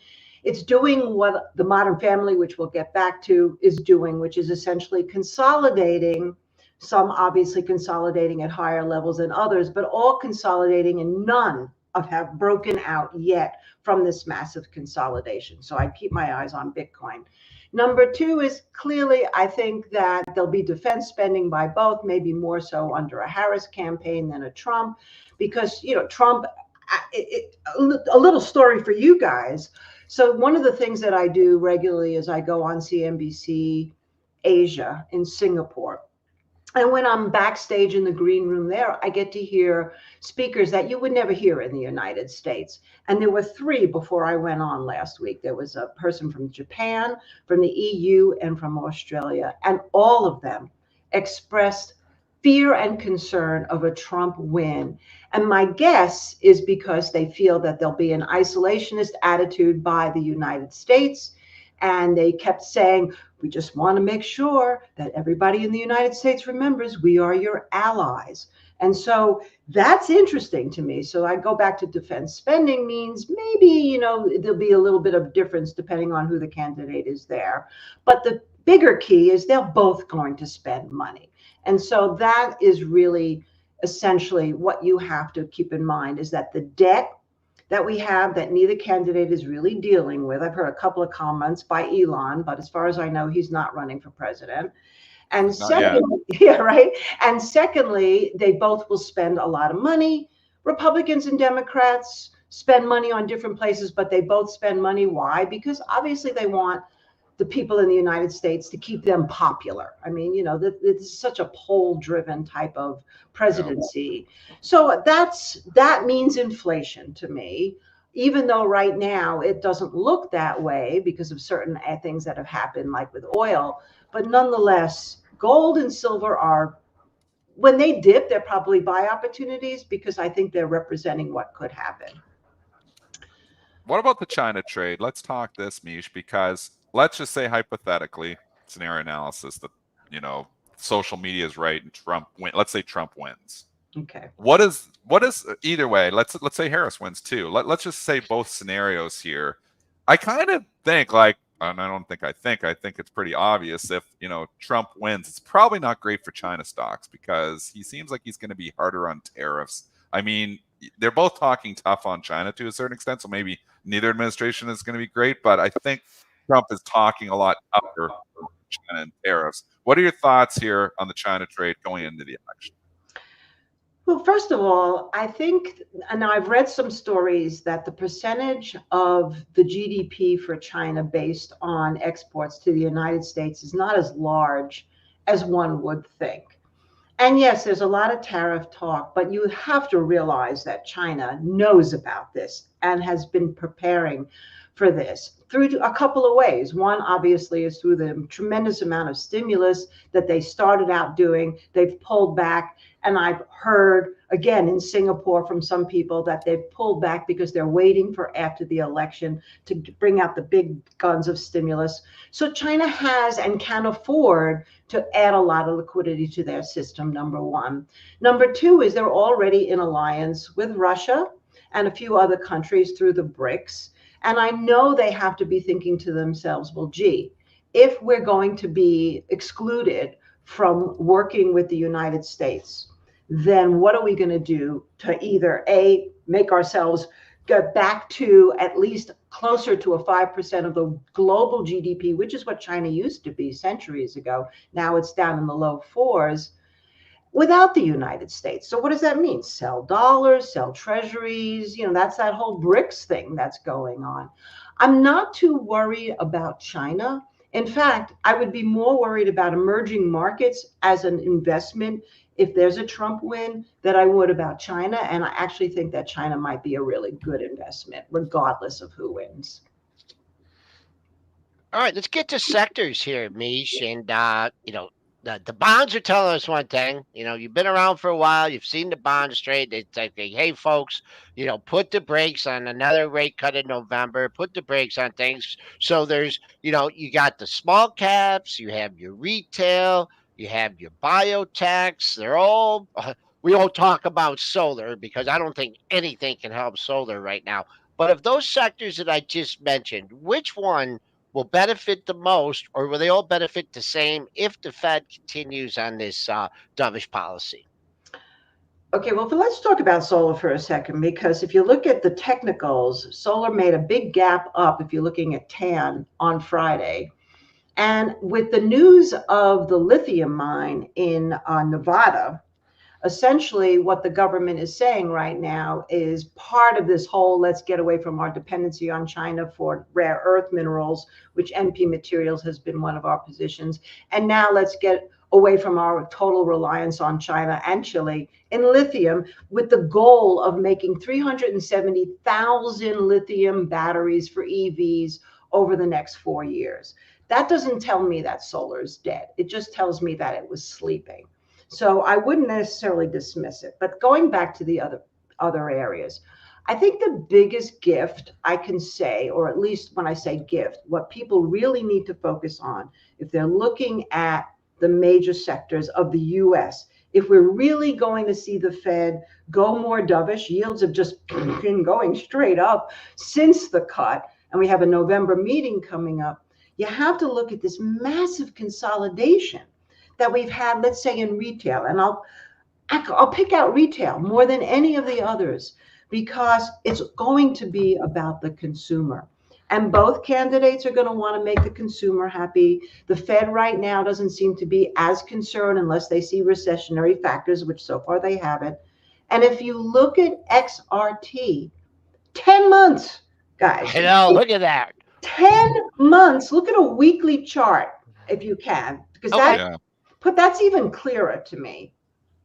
Speaker 4: It's doing what the modern family, which we'll get back to, is doing, which is essentially consolidating, some obviously consolidating at higher levels than others, but all consolidating, and none have broken out yet from this massive consolidation. So I keep my eyes on Bitcoin. Number two is clearly, I think that there'll be defense spending by both, maybe more so under a Harris campaign than a Trump, because, Trump, a little story for you guys. So one of the things that I do regularly is I go on CNBC Asia in Singapore. And when I'm backstage in the green room there, I get to hear speakers that you would never hear in the United States. And there were three before I went on last week. There was a person from Japan, from the EU, and from Australia. And all of them expressed fear and concern of a Trump win. And my guess is because they feel that there'll be an isolationist attitude by the United States. And they kept saying, we just want to make sure that everybody in the United States remembers we are your allies. And so that's interesting to me. So I go back to defense spending means maybe, there'll be a little bit of difference depending on who the candidate is there. But the bigger key is they're both going to spend money. And so that is really essentially what you have to keep in mind is that the debt that we have that neither candidate is really dealing with. I've heard a couple of comments by Elon, but as far as I know, he's not running for president. And secondly, yeah, right. And secondly, they both will spend a lot of money. Republicans and Democrats spend money on different places, but they both spend money. Why? Because obviously they want the people in the United States to keep them popular. I mean, it's such a poll-driven type of presidency. So that means inflation to me, even though right now it doesn't look that way because of certain things that have happened, like with oil. But nonetheless, gold and silver are, when they dip, they're probably buy opportunities because I think they're representing what could happen.
Speaker 3: What about the China trade? Let's talk this, Mish, because let's just say hypothetically, scenario analysis, that social media is right and let's say Trump wins.
Speaker 4: Okay.
Speaker 3: What is either way? Let's say Harris wins too. Let's just say both scenarios here. I kind of think I think it's pretty obvious if Trump wins, it's probably not great for China stocks because he seems like he's going to be harder on tariffs. I mean, they're both talking tough on China to a certain extent, so maybe neither administration is going to be great, but I think Trump is talking a lot tougher on China and tariffs. What are your thoughts here on the China trade going into the election?
Speaker 4: Well, first of all, I think, and I've read some stories that the percentage of the GDP for China based on exports to the United States is not as large as one would think. And yes, there's a lot of tariff talk, but you have to realize that China knows about this and has been preparing for this through a couple of ways. One, obviously, is through the tremendous amount of stimulus that they started out doing. They've pulled back. And I've heard, again, in Singapore from some people that they've pulled back because they're waiting for after the election to bring out the big guns of stimulus. So China has and can afford to add a lot of liquidity to their system, number one. Number two is they're already in alliance with Russia and a few other countries through the BRICS. And I know they have to be thinking to themselves, well, gee, if we're going to be excluded from working with the United States, then what are we going to do to either make ourselves get back to at least closer to a 5% of the global GDP, which is what China used to be centuries ago. Now it's down in the low fours. without the United States. So what does that mean? Sell dollars, sell treasuries, that's that whole BRICS thing that's going on. I'm not too worried about China. In fact, I would be more worried about emerging markets as an investment if there's a Trump win than I would about China. And I actually think that China might be a really good investment, regardless of who wins.
Speaker 1: All right, let's get to sectors here, Mish. And the bonds are telling us one thing. You've been around for a while. You've seen the bonds trade. It's like, hey, folks, put the brakes on another rate cut in November. Put the brakes on things. So there's, you got the small caps. You have your retail. You have your biotechs. They're all. We won't talk about solar because I don't think anything can help solar right now. But of those sectors that I just mentioned, which one will benefit the most, or will they all benefit the same if the Fed continues on this dovish policy?
Speaker 4: Okay, well, let's talk about solar for a second, because if you look at the technicals, solar made a big gap up if you're looking at TAN on Friday. And with the news of the lithium mine in Nevada, essentially what the government is saying right now is part of this whole let's get away from our dependency on China for rare earth minerals, which NP Materials has been one of our positions. And now let's get away from our total reliance on China and Chile in lithium, with the goal of making 370,000 lithium batteries for EVs over the next 4 years. That doesn't tell me that solar is dead. It just tells me that it was sleeping. So I wouldn't necessarily dismiss it. But going back to the other areas, I think the biggest gift I can say, or at least when I say gift, what people really need to focus on if they're looking at the major sectors of the US, if we're really going to see the Fed go more dovish, yields have just been going straight up since the cut, and we have a November meeting coming up, you have to look at this massive consolidation that we've had, let's say, in retail. And I'll pick out retail more than any of the others because it's going to be about the consumer. And both candidates are going to want to make the consumer happy. The Fed right now doesn't seem to be as concerned unless they see recessionary factors, which so far they haven't. And if you look at XRT, 10 months, guys.
Speaker 1: I know, look at that.
Speaker 4: 10 months. Look at a weekly chart if you can, because that's even clearer to me.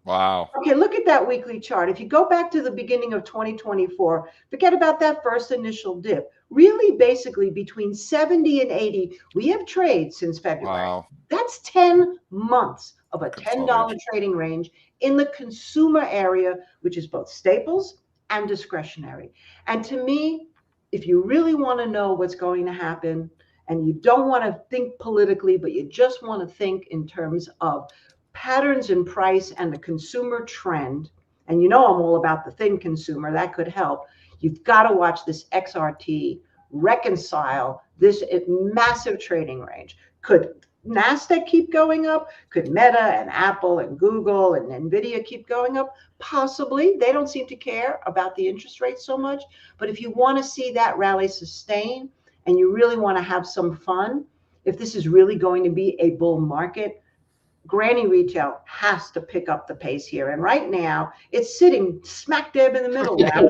Speaker 3: Wow.
Speaker 4: Okay, look at that weekly chart. If you go back to the beginning of 2024, forget about that first initial dip. Really, basically, between 70 and 80, we have trades since February.
Speaker 3: Wow.
Speaker 4: That's 10 months of a $10 trading range in the consumer area, which is both staples and discretionary. And to me, if you really want to know what's going to happen, and you don't want to think politically, but you just want to think in terms of patterns in price and the consumer trend, and I'm all about the thin consumer, that could help. You've got to watch this XRT reconcile this massive trading range. Could NASDAQ keep going up? Could Meta and Apple and Google and Nvidia keep going up? Possibly. They don't seem to care about the interest rate so much. But if you want to see that rally sustain and you really want to have some fun, if this is really going to be a bull market, granny retail has to pick up the pace here. And right now, it's sitting smack dab in the middle now,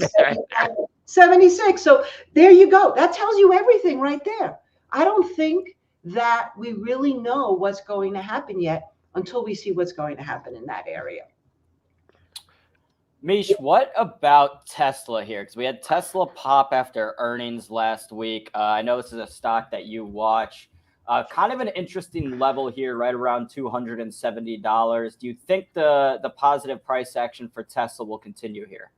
Speaker 4: 76. So there you go. That tells you everything right there. I don't think that we really know what's going to happen yet until we see what's going to happen in that area.
Speaker 2: Mish, what about Tesla here? Because we had Tesla pop after earnings last week. I know this is a stock that you watch. Kind of an interesting level here, right around $270. Do you think the positive price action for Tesla will continue here?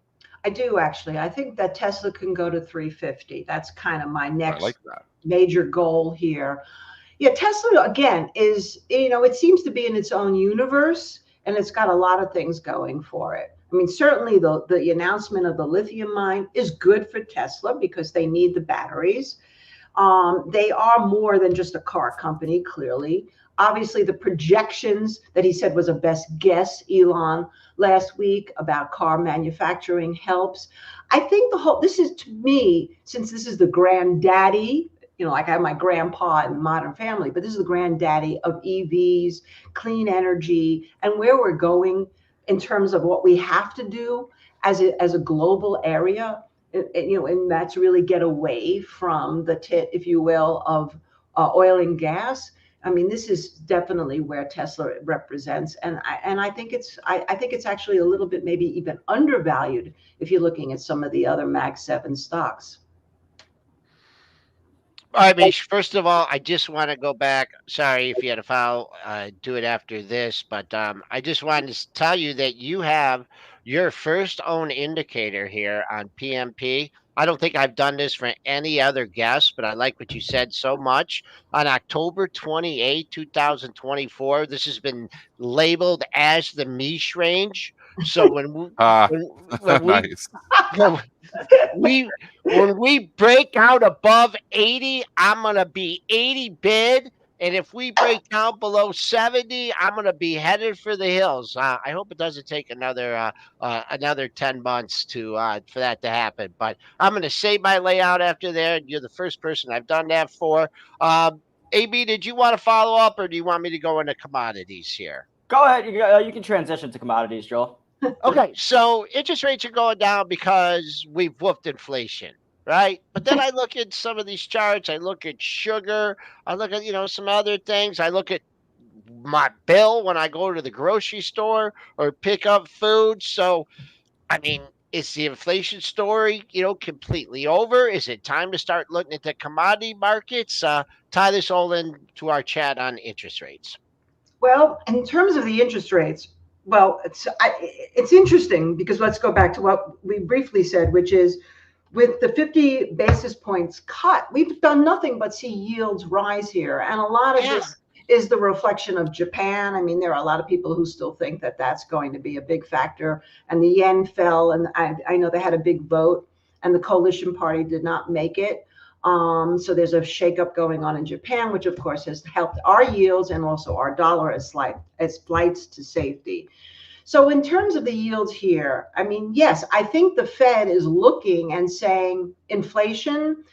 Speaker 4: I do, actually. I think that Tesla can go to 350. That's kind of my next major goal here. Yeah, Tesla, again, is, it seems to be in its own universe, and it's got a lot of things going for it. I mean, certainly the announcement of the lithium mine is good for Tesla because they need the batteries. They are more than just a car company, clearly. Obviously, the projections that he said was a best guess, Elon, last week about car manufacturing helps. I think this is, to me, since this is the granddaddy, like I have my grandpa in the Modern Family, but this is the granddaddy of EVs, clean energy, and where we're going. in terms of what we have to do as a global area, and that's really get away from the tit, if you will, of oil and gas. I mean, this is definitely where Tesla represents, and I think it's actually a little bit maybe even undervalued if you're looking at some of the other Mag 7 stocks.
Speaker 1: All right, Mish, first of all, I just want to go back. Sorry if you had to follow, do it after this, but I just wanted to tell you that you have your first own indicator here on PMP. I don't think I've done this for any other guest, but I like what you said so much. On October 28, 2024, this has been labeled as the Mish range. So when we
Speaker 3: Nice.
Speaker 1: we when we break out above 80, I'm gonna be 80 bid, and if we break down below 70, I'm gonna be headed for the hills. I hope it doesn't take another 10 months to for that to happen. But I'm gonna save my layout after there. You're the first person I've done that for. AB, did you want to follow up, or do you want me to go into commodities here?
Speaker 2: Go ahead. You can transition to commodities, Joel.
Speaker 1: Okay, so interest rates are going down because we've whooped inflation, right? But then I look at some of these charts. I look at sugar. I look at some other things. I look at my bill when I go to the grocery store or pick up food. So, I mean, is the inflation story, completely over? Is it time to start looking at the commodity markets? Tie this all into our chat on interest rates.
Speaker 4: Well, in terms of the interest rates, well, it's interesting because let's go back to what we briefly said, which is with the 50 basis points cut, we've done nothing but see yields rise here. And a lot of this is the reflection of Japan. I mean, there are a lot of people who still think that that's going to be a big factor. And the yen fell, and I know they had a big vote, and the coalition party did not make it. So there's a shakeup going on in Japan, which of course has helped our yields and also our dollar as flights to safety. So in terms of the yields here, I mean, yes, I think the Fed is looking and saying inflation,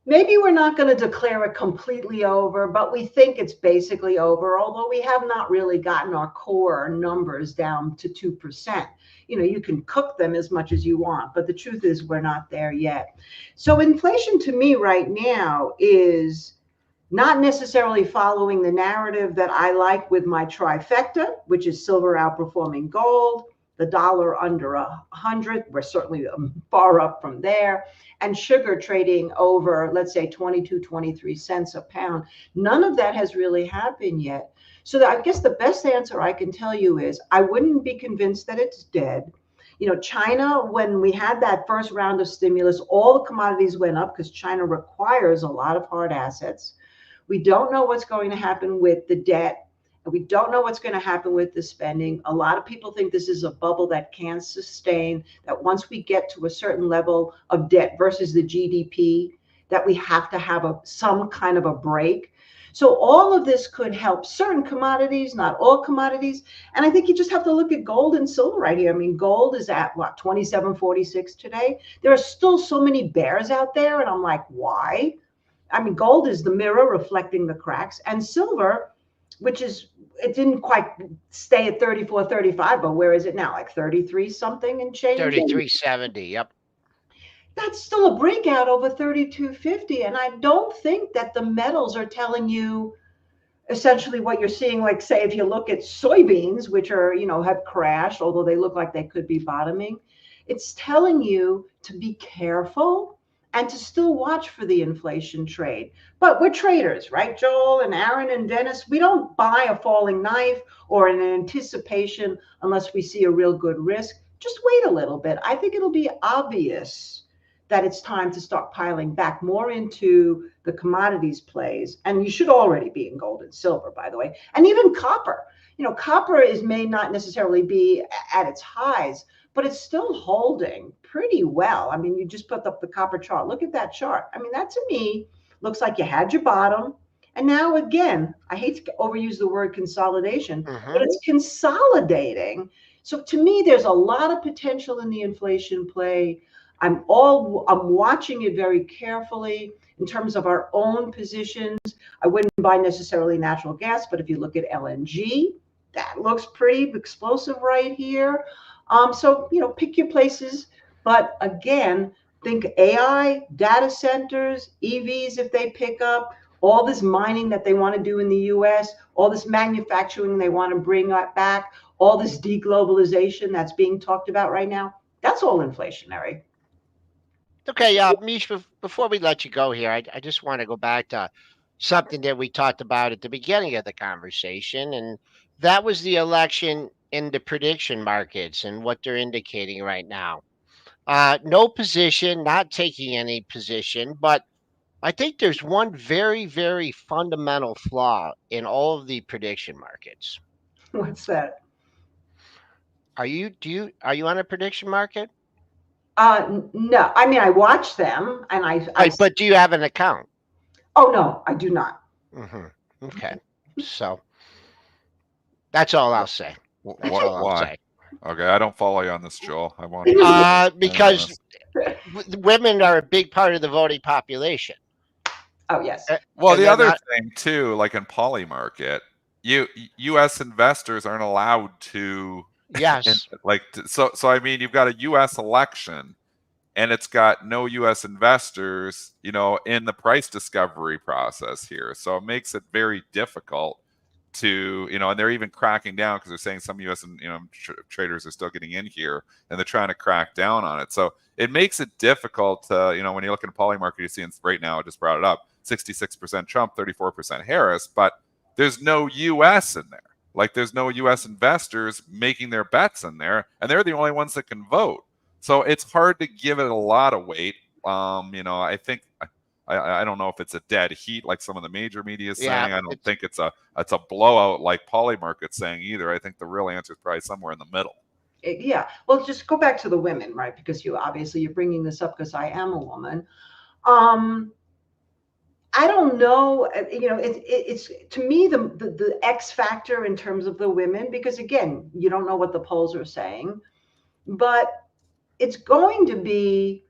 Speaker 4: maybe we're not going to declare it completely over, but we think it's basically over, although we have not really gotten our core numbers down to 2%. You can cook them as much as you want, but the truth is we're not there yet. So inflation to me right now is not necessarily following the narrative that I like with my trifecta, which is silver outperforming gold, the dollar under 100. We're certainly far up from there. And sugar trading over, let's say, 22, 23 cents a pound. None of that has really happened yet. So I guess the best answer I can tell you is I wouldn't be convinced that it's dead. China, when we had that first round of stimulus, all the commodities went up because China requires a lot of hard assets. We don't know what's going to happen with the debt. And we don't know what's going to happen with the spending. A lot of people think this is a bubble that can't sustain, that once we get to a certain level of debt versus the GDP, that we have to have some kind of a break. So all of this could help certain commodities, not all commodities. And I think you just have to look at gold and silver right here. I mean, gold is at what, 27.46 today. There are still so many bears out there. And I'm like, why? I mean, gold is the mirror reflecting the cracks, and silver, which is, it didn't quite stay at 34, 35, but where is it now? Like 33 something and change?
Speaker 1: 33.70. Yep.
Speaker 4: That's still a breakout over 32.50. And I don't think that the metals are telling you essentially what you're seeing. Like, say, if you look at soybeans, which are, have crashed, although they look like they could be bottoming, it's telling you to be careful and to still watch for the inflation trade. But we're traders, right, Joel and Aaron and Dennis? We don't buy a falling knife or an anticipation unless we see a real good risk. Just wait a little bit. I think it'll be obvious that it's time to start piling back more into the commodities plays. And you should already be in gold and silver, by the way, and even copper. Copper may not necessarily be at its highs, but it's still holding pretty well. I mean, you just put up the copper chart. Look at that chart. I mean, that to me looks like you had your bottom. And now again, I hate to overuse the word consolidation, but it's consolidating. So to me, there's a lot of potential in the inflation play. I'm watching it very carefully in terms of our own positions. I wouldn't buy necessarily natural gas, but if you look at LNG, that looks pretty explosive right here. So, pick your places. But again, think AI, data centers, EVs if they pick up, all this mining that they want to do in the US, all this manufacturing they want to bring back, all this deglobalization that's being talked about right now. That's all inflationary.
Speaker 1: Okay, Mish, before we let you go here, I just want to go back to something that we talked about at the beginning of the conversation, and that was the election in the prediction markets and what they're indicating right now. No position, not taking any position, but I think there's one very, very fundamental flaw in all of the prediction markets.
Speaker 4: What's that?
Speaker 1: Are you on a prediction market?
Speaker 4: No, I mean, I watch them and
Speaker 1: Right, but do you have an account?
Speaker 4: Oh, no, I do not.
Speaker 1: Okay. So that's all I'll say. That's all I'll
Speaker 3: Why?
Speaker 1: say.
Speaker 3: Okay, I don't follow you on this, Joel. I want
Speaker 1: because women are a big part of the voting population.
Speaker 4: Oh, yes.
Speaker 3: Well, the other thing too, like in Polymarket, U.S. investors aren't allowed to.
Speaker 1: Yes.
Speaker 3: So I mean, you've got a U.S. election, and it's got no U.S. investors, in the price discovery process here. So it makes it very difficult to, and they're even cracking down because they're saying some U.S. and traders are still getting in here, and they're trying to crack down on it. So it makes it difficult to, when you look at Polymarket, you see right now, I just brought it up, 66% Trump, 34% Harris, but there's no U.S. in there. Like there's no U.S. investors making their bets in there, and they're the only ones that can vote. So it's hard to give it a lot of weight. I think I don't know if it's a dead heat like some of the major media is saying. I don't think it's a blowout like Polymarket's saying either. I think the real answer is probably somewhere in the middle.
Speaker 4: Yeah. Well, just go back to the women, right? Because you're bringing this up because I am a woman. I don't know. It's to me the X factor in terms of the women, because again, you don't know what the polls are saying, but it's going to be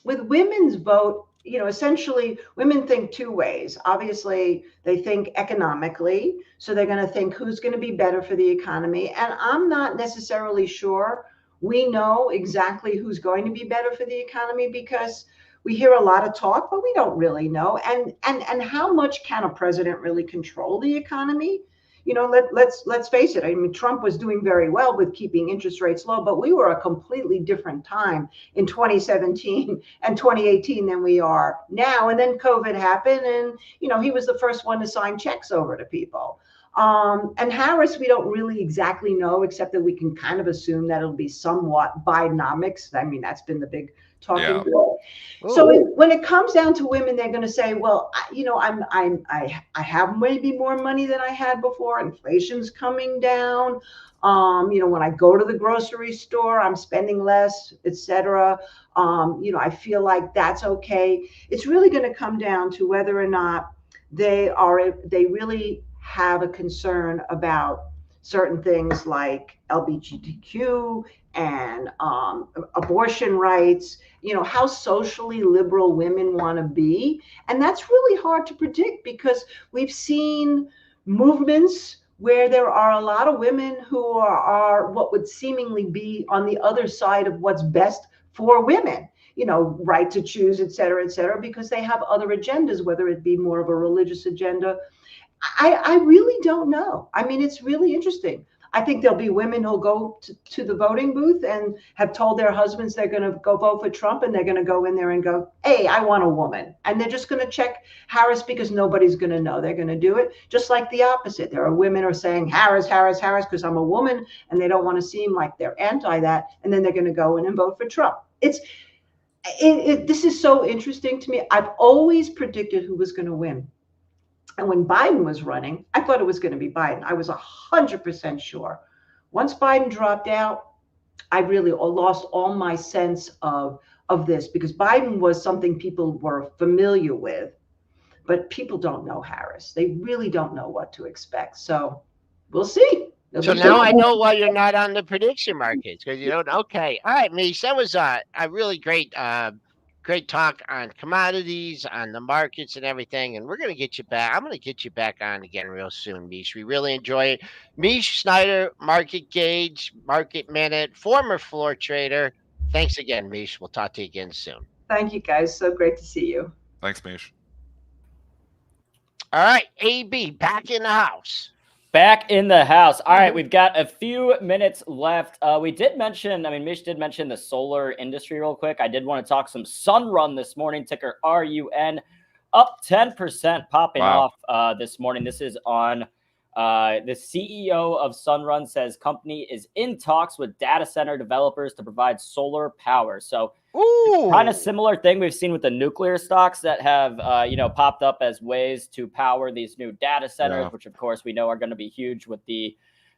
Speaker 4: with women's vote. Essentially, women think two ways. Obviously, they think economically, so they're going to think who's going to be better for the economy. And I'm not necessarily sure we know exactly who's going to be better for the economy, because we hear a lot of talk, but we don't really know. And how much can a president really control the economy? Let's face it. I mean, Trump was doing very well with keeping interest rates low, but we were a completely different time in 2017 and 2018 than we are now. And then COVID happened, and he was the first one to sign checks over to people. And Harris, we don't really exactly know, except that we can kind of assume that it'll be somewhat Bidenomics. I mean, that's been the big talking point. So when it comes down to women, they're going to say, well, I have maybe more money than I had before. Inflation's coming down. When I go to the grocery store, I'm spending less, etc. I feel like that's okay. It's really going to come down to whether or not they really have a concern about certain things like LGBTQ and abortion rights, how socially liberal women want to be. And that's really hard to predict, because we've seen movements where there are a lot of women who are what would seemingly be on the other side of what's best for women, right to choose, et cetera, because they have other agendas, whether it be more of a religious agenda. I really don't know. I mean, it's really interesting. I think there'll be women who'll go to the voting booth and have told their husbands they're going to go vote for Trump, and they're going to go in there and go, hey, I want a woman. And they're just going to check Harris because nobody's going to know. They're going to do it just like the opposite. There are women who are saying Harris because I'm a woman, and they don't want to seem like they're anti that. And then they're going to go in and vote for Trump. This is so interesting to me. I've always predicted who was going to win. And when Biden was running, I thought it was going to be Biden. I was 100% sure. Once Biden dropped out, I really lost all my sense of this, because Biden was something people were familiar with, but people don't know Harris. They really don't know what to expect. So we'll see.
Speaker 1: So now I know why you're not on the prediction markets, because you don't. Okay, all right, Mish. That was a really great Great talk on commodities, on the markets and everything. And we're going to get you back. I'm going to get you back on again real soon, Mish. We really enjoy it. Mish Schneider, Market Gauge, Market Minute, former floor trader. Thanks again, Mish. We'll talk to you again soon.
Speaker 4: Thank you, guys. So great to see you.
Speaker 3: Thanks, Mish.
Speaker 1: All right, AB, back in the house.
Speaker 2: Back in the house. All right, we've got a few minutes left. We did mention, Mish did mention the solar industry real quick. I did want to talk some Sunrun this morning, ticker RUN, up 10%, popping off this morning. This is on the CEO of Sunrun says company is in talks with data center developers to provide solar power. So kind of similar thing we've seen with the nuclear stocks that have, popped up as ways to power these new data centers, which of course we know are going to be huge with the,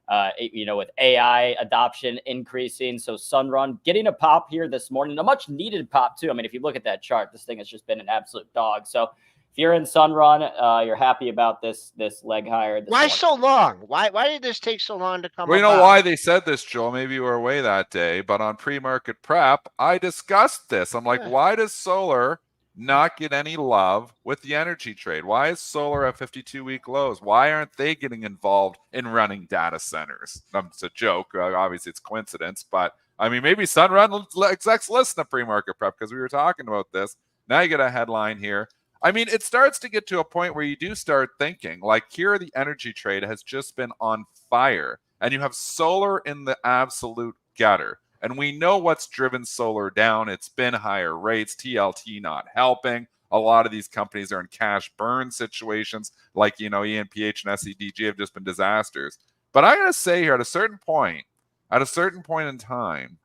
Speaker 2: with AI adoption increasing. So Sunrun getting a pop here this morning, a much needed pop too. I mean, if you look at that chart, this thing has just been an absolute dog. So if you're in Sunrun, you're happy about this leg higher.
Speaker 1: Why so long? Why did this take so long to come?
Speaker 3: Well, you know why they said this, Joel? Maybe you were away that day, but on pre-market prep, I discussed this. I'm like, why does solar not get any love with the energy trade? Why is solar at 52-week lows? Why aren't they getting involved in running data centers? It's a joke. Obviously, it's coincidence, but I mean, maybe Sunrun execs listen to pre-market prep because we were talking about this. Now you get a headline here. I mean, it starts to get to a point where you do start thinking, like, here the energy trade has just been on fire, and you have solar in the absolute gutter. And we know what's driven solar down. It's been higher rates, TLT not helping. A lot of these companies are in cash burn situations, like, ENPH and SEDG have just been disasters. But I gotta say here, at a certain point in time,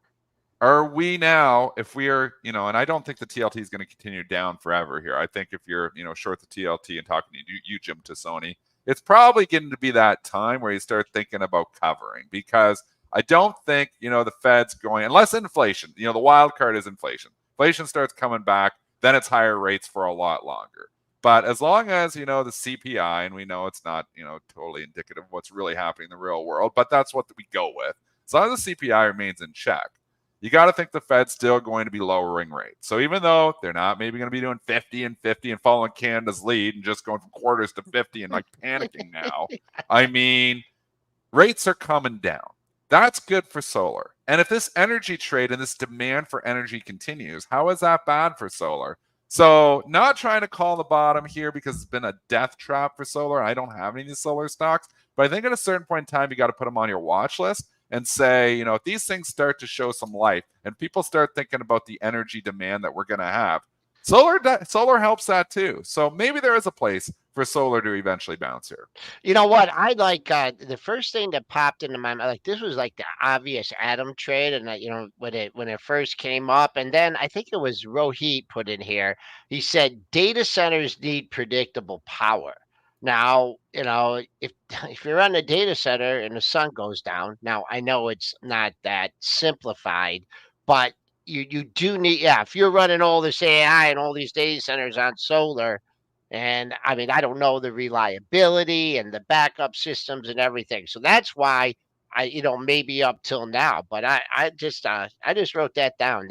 Speaker 3: are we now, if we are, and I don't think the TLT is going to continue down forever here. I think if you're, short the TLT and talking to you, Jim Tassoni, it's probably getting to be that time where you start thinking about covering, because I don't think, the Fed's going, unless inflation, the wild card is inflation. Inflation starts coming back, then it's higher rates for a lot longer. But as long as, the CPI, and we know it's not, totally indicative of what's really happening in the real world, but that's what we go with. As long as the CPI remains in check, you got to think the Fed's still going to be lowering rates. So even though they're not maybe going to be doing 50 and 50 and following Canada's lead and just going from quarters to 50 and like panicking now, I mean, rates are coming down. That's good for solar. And if this energy trade and this demand for energy continues, how is that bad for solar? So not trying to call the bottom here because it's been a death trap for solar. I don't have any of these solar stocks, but I think at a certain point in time, you got to put them on your watch list and say, if these things start to show some life and people start thinking about the energy demand that we're going to have, solar helps that too. So maybe there is a place for solar to eventually bounce here.
Speaker 1: You know what? I like the first thing that popped into my mind, like this was like the obvious Atom trade, and when it first came up, and then I think it was Rohit put in here. He said data centers need predictable power. Now, if you're on a data center and the sun goes down, now I know it's not that simplified, but you do need, if you're running all this AI and all these data centers on solar, and I mean, I don't know the reliability and the backup systems and everything. So that's why maybe up till now, but I just wrote that down.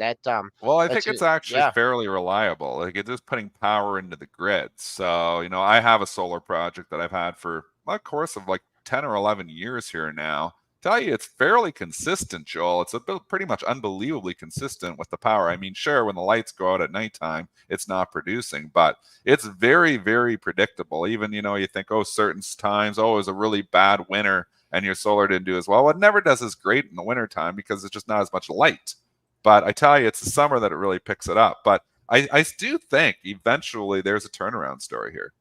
Speaker 3: Well, I think it's actually fairly reliable. Like, it's just putting power into the grid. So, I have a solar project that I've had for a course of like 10 or 11 years here now. Tell you, it's fairly consistent, Joel. It's pretty much unbelievably consistent with the power. I mean, sure, when the lights go out at nighttime, it's not producing, but it's very, very predictable. Even, you think, certain times, it was a really bad winter and your solar didn't do as well. It never does as great in the wintertime because it's just not as much light. But I tell you, it's the summer that it really picks it up. But I do think eventually there's a turnaround story here.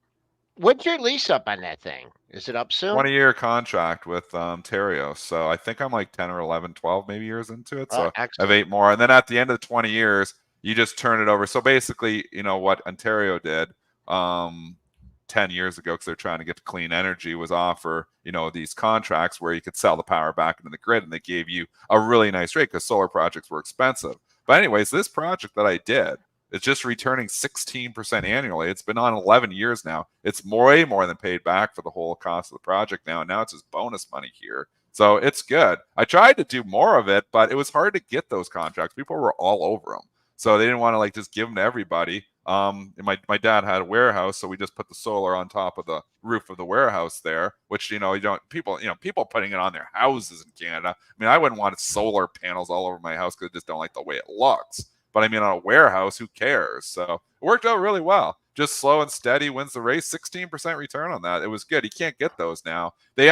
Speaker 1: What's your lease up on that thing? Is it up soon?
Speaker 3: 20-year contract with Ontario. So I think I'm like 10 or 11, 12 maybe years into it. So I have 8 more. And then at the end of the 20 years, you just turn it over. So basically, what Ontario did 10 years ago, because they're trying to get to clean energy, was offer, these contracts where you could sell the power back into the grid, and they gave you a really nice rate because solar projects were expensive. But anyways, this project that I did, it's just returning 16% annually. It's been on 11 years now. It's way more than paid back for the whole cost of the project now. And now it's just bonus money here. So it's good. I tried to do more of it, but it was hard to get those contracts. People were all over them. So they didn't want to like just give them to everybody. And my dad had a warehouse, so we just put the solar on top of the roof of the warehouse there, which, you know, people putting it on their houses in Canada. I mean, I wouldn't want solar panels all over my house because I just don't like the way it looks. But I mean, on a warehouse, who cares? So it worked out really well. Just slow and steady wins the race. 16% return on that. It was good. You can't get those now. They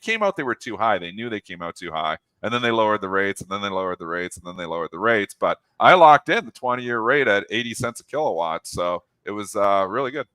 Speaker 3: came out, they were too high. They knew they came out too high. And then they lowered the rates, and then they lowered the rates, and then they lowered the rates. But I locked in the 20-year rate at 80 cents a kilowatt. So it was really good.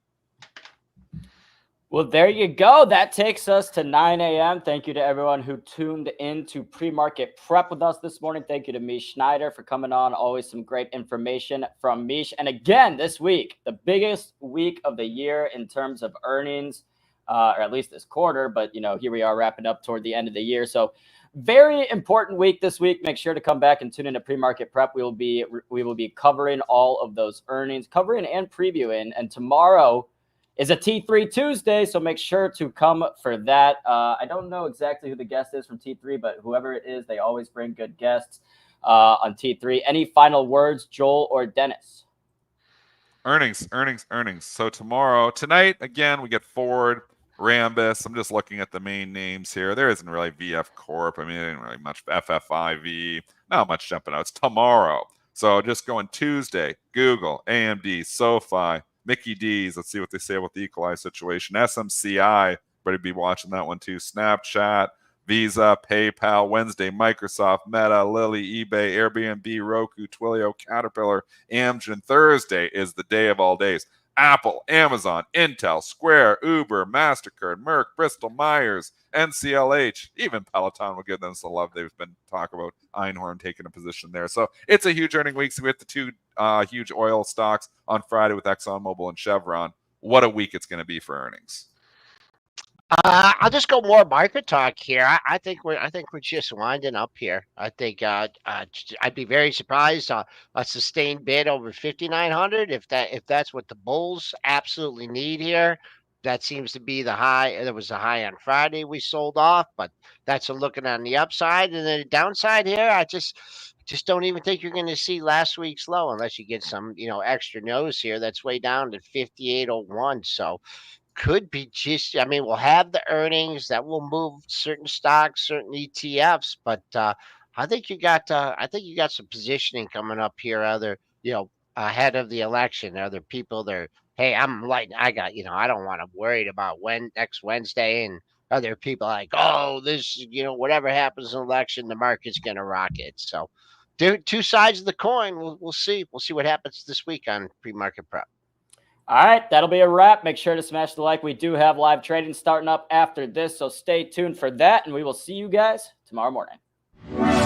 Speaker 2: Well, there you go. That takes us to 9 a.m. Thank you to everyone who tuned in to pre-market prep with us this morning. Thank you to Mish Schneider for coming on. Always some great information from Mish. And again, this week, the biggest week of the year in terms of earnings, or at least this quarter. But, you know, here we are wrapping up toward the end of the year. So very important week this week. Make sure to come back and tune in to pre-market prep. We will be covering all of those earnings, covering and previewing. And tomorrow is a T3 Tuesday, so make sure to come for that. I don't know exactly who the guest is from T3, but whoever it is, they always bring good guests on T3. Any final words, Joel or Dennis?
Speaker 3: Earnings. So tonight, again, we get Ford, Rambus. I'm just looking at the main names here. There isn't really VF Corp. I mean, there isn't really much FFIV. Not much jumping out. It's tomorrow. So just going Tuesday, Google, AMD, SoFi, Mickey D's. Let's see what they say about the equalized situation. SMCI, better be watching that one too. Snapchat, Visa, PayPal. Wednesday, Microsoft, Meta, Lilly, eBay, Airbnb, Roku, Twilio, Caterpillar, Amgen. Thursday is the day of all days. Apple, Amazon, Intel, Square, Uber, MasterCard, Merck, Bristol Myers, NCLH, even Peloton will give them some love. They've been talking about Einhorn taking a position there. So it's a huge earning week. So we have the two huge oil stocks on Friday with ExxonMobil and Chevron. What a week it's going to be for earnings.
Speaker 1: I'll just go more market talk here. I think we're just winding up here. I think I'd be very surprised a sustained bid over 5,900 if that's what the bulls absolutely need here. That seems to be the high. There was a high on Friday we sold off, but that's a looking on the upside. And then the downside here, I just don't even think you're going to see last week's low unless you get some extra nose here. That's way down to 58.01. So could be just, I mean, we'll have the earnings that will move certain stocks, certain ETFs, but I think you got some positioning coming up here. Ahead of the election, other people there. Hey, I got, I don't want to worry about next Wednesday, and other people like, oh, this, whatever happens in the election, the market's gonna rocket. So, two sides of the coin. We'll see. We'll see what happens this week on pre-market prep.
Speaker 2: All right, that'll be a wrap. Make sure to smash the like. We do have live trading starting up after this, so stay tuned for that, and we will see you guys tomorrow morning.